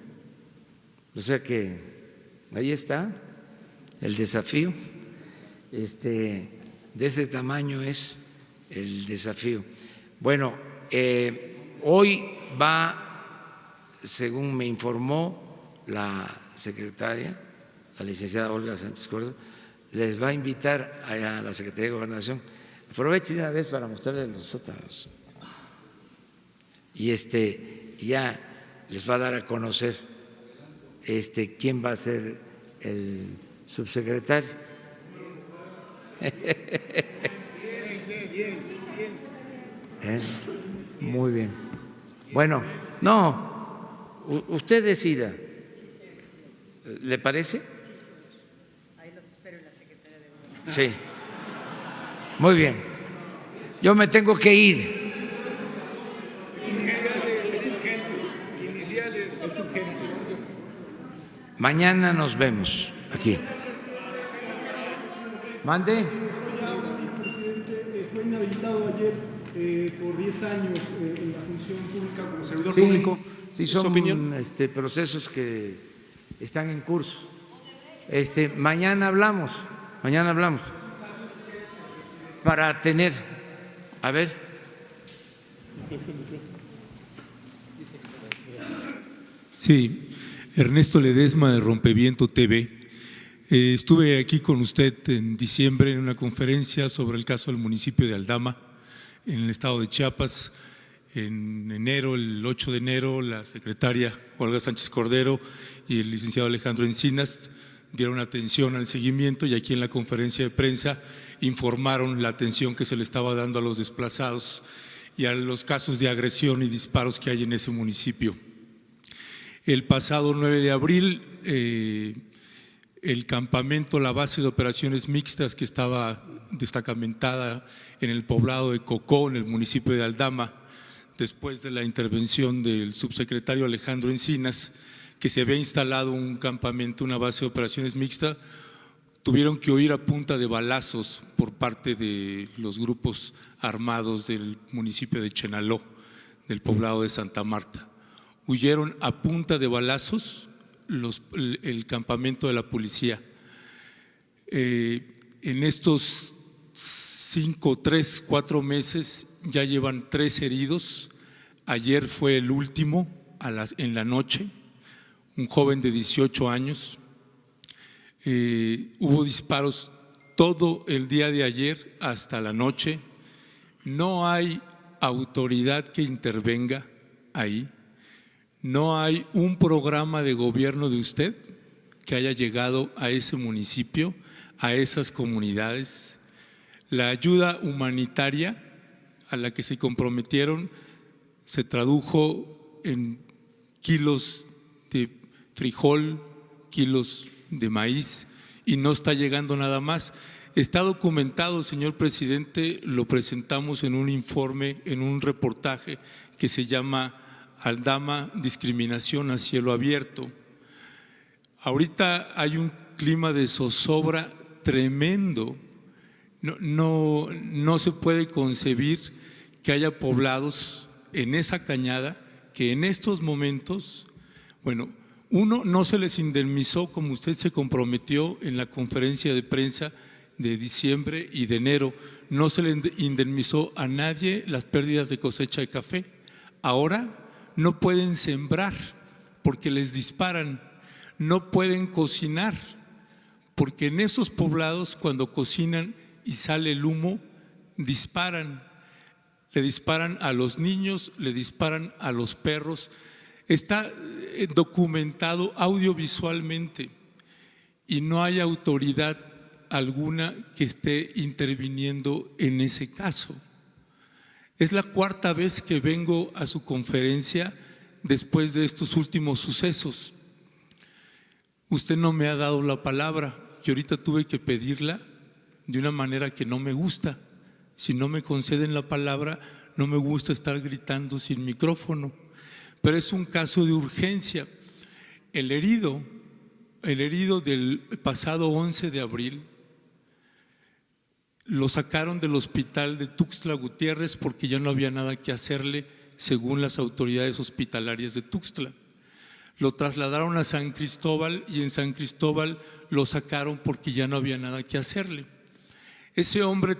O sea que ahí está el desafío, de ese tamaño es el desafío. Bueno, hoy va, según me informó la secretaria, la licenciada Olga Sánchez Córdoba, les va a invitar a la Secretaría de Gobernación. Aprovechen una vez para mostrarles los sótanos. Y ya les va a dar a conocer quién va a ser el subsecretario. Muy bien. Bueno, no, usted decida. ¿Le parece? Ahí los espero en la Secretaría de Gobernación. Sí. Muy bien. Yo me tengo que ir. Mañana nos vemos aquí. ¿Mande? Fue inhabilitado ayer por 10 años en la función pública como servidor Sí, público. sí, ¿Su son opinión? procesos que están en curso. Mañana hablamos para tener, a ver. Sí, Ernesto Ledesma de Rompeviento TV. Estuve aquí con usted en diciembre en una conferencia sobre el caso del municipio de Aldama, en el estado de Chiapas. En enero, el 8 de enero, la secretaria Olga Sánchez Cordero y el licenciado Alejandro Encinas dieron atención al seguimiento, y aquí en la conferencia de prensa informaron la atención que se le estaba dando a los desplazados y a los casos de agresión y disparos que hay en ese municipio. El pasado 9 de abril, el campamento, la base de operaciones mixtas que estaba destacamentada en el poblado de Cocó, en el municipio de Aldama, después de la intervención del subsecretario Alejandro Encinas, que se había instalado un campamento, una base de operaciones mixta, tuvieron que huir a punta de balazos por parte de los grupos armados del municipio de Chenaló, del poblado de Santa Marta. Huyeron a punta de balazos el campamento de la policía. En estos 4 meses ya llevan 3 heridos. Ayer fue el último en la noche, un joven de 18 años. Hubo disparos todo el día de ayer hasta la noche. No hay autoridad que intervenga ahí. No hay un programa de gobierno de usted que haya llegado a ese municipio, a esas comunidades. La ayuda humanitaria a la que se comprometieron se tradujo en kilos de frijol, kilos de maíz, y no está llegando nada más. Está documentado, señor presidente, lo presentamos en un informe, en un reportaje que se llama Aldama, discriminación a cielo abierto. Ahorita hay un clima de zozobra tremendo. No se puede concebir que haya poblados en esa cañada que en estos momentos, bueno, uno, no se les indemnizó como usted se comprometió en la conferencia de prensa de diciembre y de enero. No se le indemnizó a nadie las pérdidas de cosecha de café. Ahora no pueden sembrar porque les disparan, no pueden cocinar porque en esos poblados cuando cocinan y sale el humo, disparan, le disparan a los niños, le disparan a los perros. Está documentado audiovisualmente y no hay autoridad alguna que esté interviniendo en ese caso. Es la cuarta vez que vengo a su conferencia después de estos últimos sucesos. Usted no me ha dado la palabra y ahorita tuve que pedirla de una manera que no me gusta. Si no me conceden la palabra, no me gusta estar gritando sin micrófono. Pero es un caso de urgencia. El herido del pasado 11 de abril lo sacaron del hospital de Tuxtla Gutiérrez porque ya no había nada que hacerle, según las autoridades hospitalarias de Tuxtla. Lo trasladaron a San Cristóbal y en San Cristóbal lo sacaron porque ya no había nada que hacerle. Ese hombre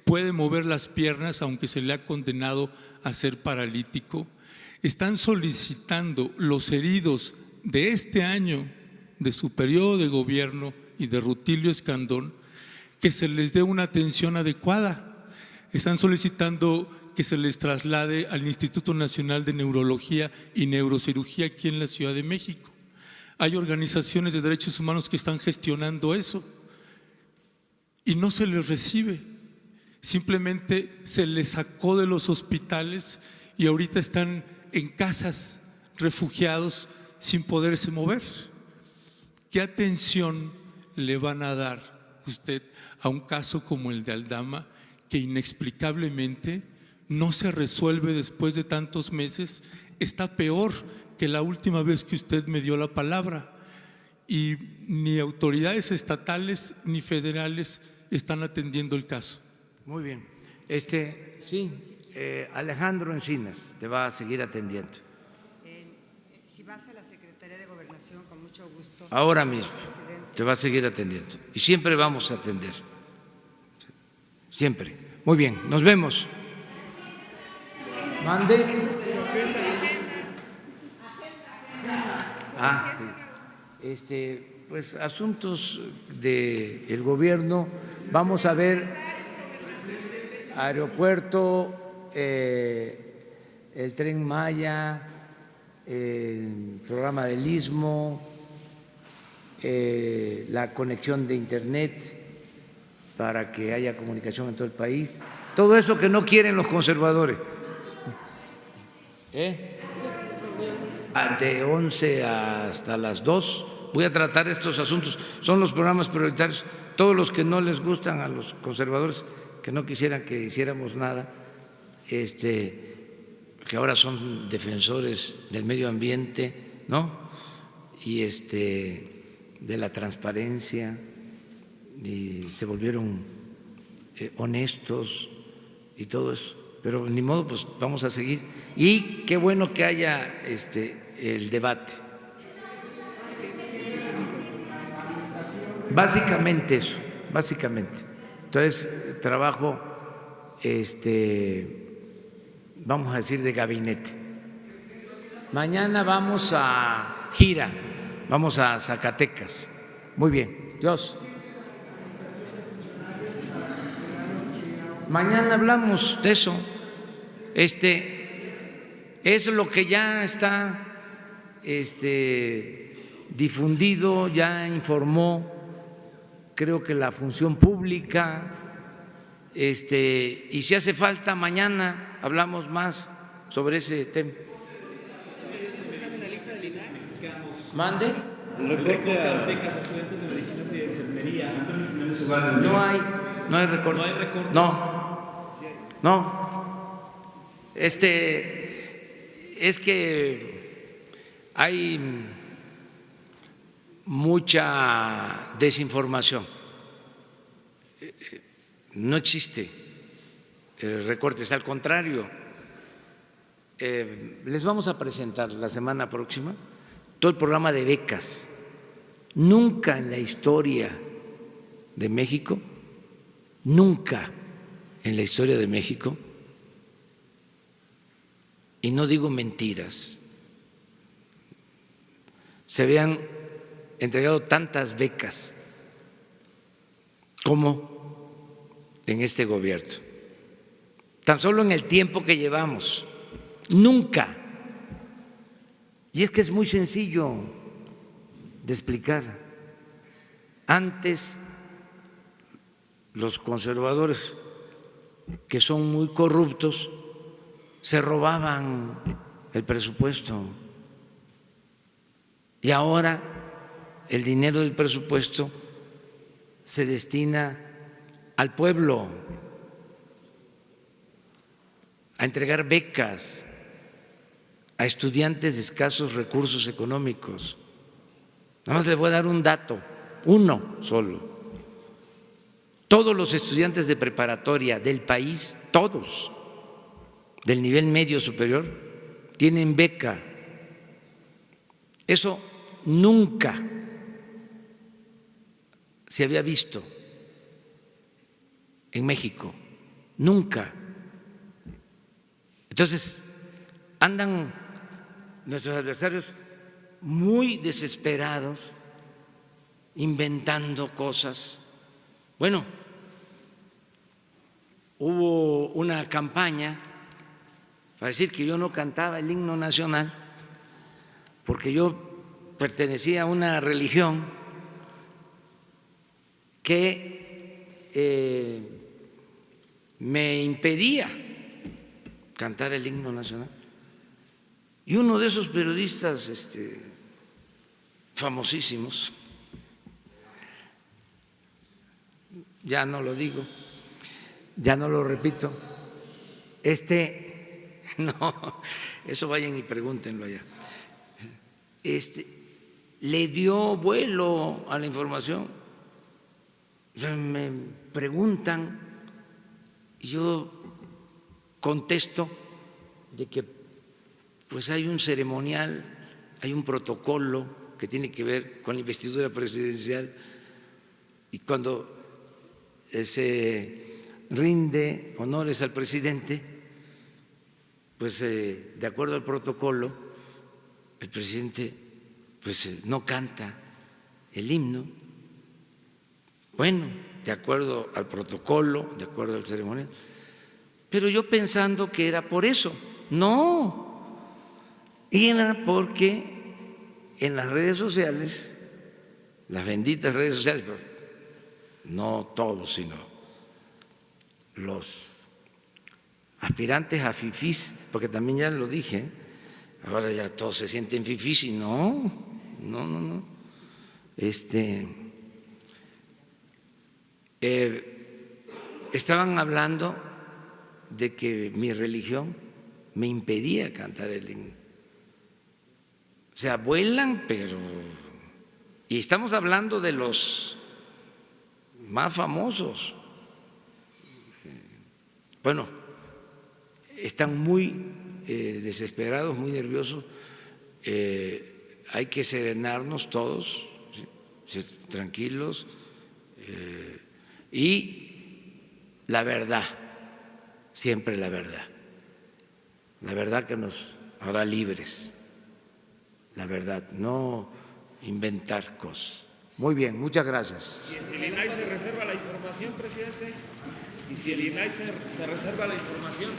puede mover las piernas, aunque se le ha condenado a ser paralítico. Están solicitando los heridos de este año, de su periodo de gobierno y de Rutilio Escandón, que se les dé una atención adecuada. Están solicitando que se les traslade al Instituto Nacional de Neurología y Neurocirugía aquí en la Ciudad de México. Hay organizaciones de derechos humanos que están gestionando eso y no se les recibe. Simplemente se les sacó de los hospitales y ahorita están en casas, refugiados, sin poderse mover. ¿Qué atención le van a dar usted a un caso como el de Aldama, que inexplicablemente no se resuelve después de tantos meses? Está peor que la última vez que usted me dio la palabra, y ni autoridades estatales ni federales están atendiendo el caso. Muy bien. Sí, Alejandro Encinas te va a seguir atendiendo. Si vas a la Secretaría de Gobernación, con mucho gusto. Ahora mismo Presidente. te va a seguir atendiendo. Y siempre vamos a atender. Siempre. Muy bien, nos vemos. Mande. Sí. Pues asuntos del gobierno. Vamos a ver aeropuerto, el Tren Maya, el programa del Istmo, la conexión de internet para que haya comunicación en todo el país. Todo eso que no quieren los conservadores. De 11 hasta las 2 voy a tratar estos asuntos. Son los programas prioritarios. Todos los que no les gustan a los conservadores, que no quisieran que hiciéramos nada, que ahora son defensores del medio ambiente, ¿no? Y de la transparencia, y se volvieron honestos y todo eso. Pero ni modo, pues vamos a seguir. Y qué bueno que haya el debate. Básicamente eso, básicamente. Entonces, trabajo, vamos a decir, de gabinete. Mañana vamos a gira, vamos a Zacatecas. Muy bien, Dios. Mañana hablamos de eso. Es lo que ya está difundido, ya informó, creo que la función pública, y si hace falta mañana hablamos más sobre ese tema. ¿Mande? No hay recorte. No. Es que hay mucha desinformación. No existe recortes, al contrario. Les vamos a presentar la semana próxima todo el programa de becas. Nunca en la historia de México, nunca en la historia de México, y no digo mentiras, se habían entregado tantas becas como en este gobierno. Tan solo en el tiempo que llevamos, nunca Y es que es muy sencillo de explicar. Antes, los conservadores, que son muy corruptos, se robaban el presupuesto. Y ahora el dinero del presupuesto se destina al pueblo, a entregar becas a estudiantes de escasos recursos económicos. Nada más les voy a dar un dato, uno solo. Todos los estudiantes de preparatoria del país, todos, del nivel medio superior, tienen beca. Eso nunca se había visto en México, nunca. Entonces, andan nuestros adversarios muy desesperados, inventando cosas. Bueno, hubo una campaña para decir que yo no cantaba el himno nacional porque yo pertenecía a una religión que me impedía cantar el himno nacional. Y uno de esos periodistas famosísimos, ya no lo digo, ya no lo repito, no, eso vayan y pregúntenlo allá, le dio vuelo a la información. Me preguntan y yo contesto de que pues hay un ceremonial, hay un protocolo que tiene que ver con la investidura presidencial, y cuando se rinde honores al presidente, pues de acuerdo al protocolo, el presidente pues no canta el himno. Bueno, de acuerdo al protocolo, de acuerdo al ceremonial, pero yo pensando que era por eso. No, era porque en las redes sociales, las benditas redes sociales, pero no todos, sino los aspirantes a fifís, porque también ya lo dije, ahora ya todos se sienten fifís y no. Estaban hablando de que mi religión me impedía cantar el himno. O sea, vuelan, pero… Y estamos hablando de los más famosos. Bueno, están muy desesperados, muy nerviosos. Hay que serenarnos todos, ¿sí? Ser tranquilos. Y la verdad, siempre la verdad que nos hará libres, la verdad, no inventar cosas. Muy bien, muchas gracias. ¿Y si el INAI se reserva la información, presidente? ¿Y si el INAI se reserva la información?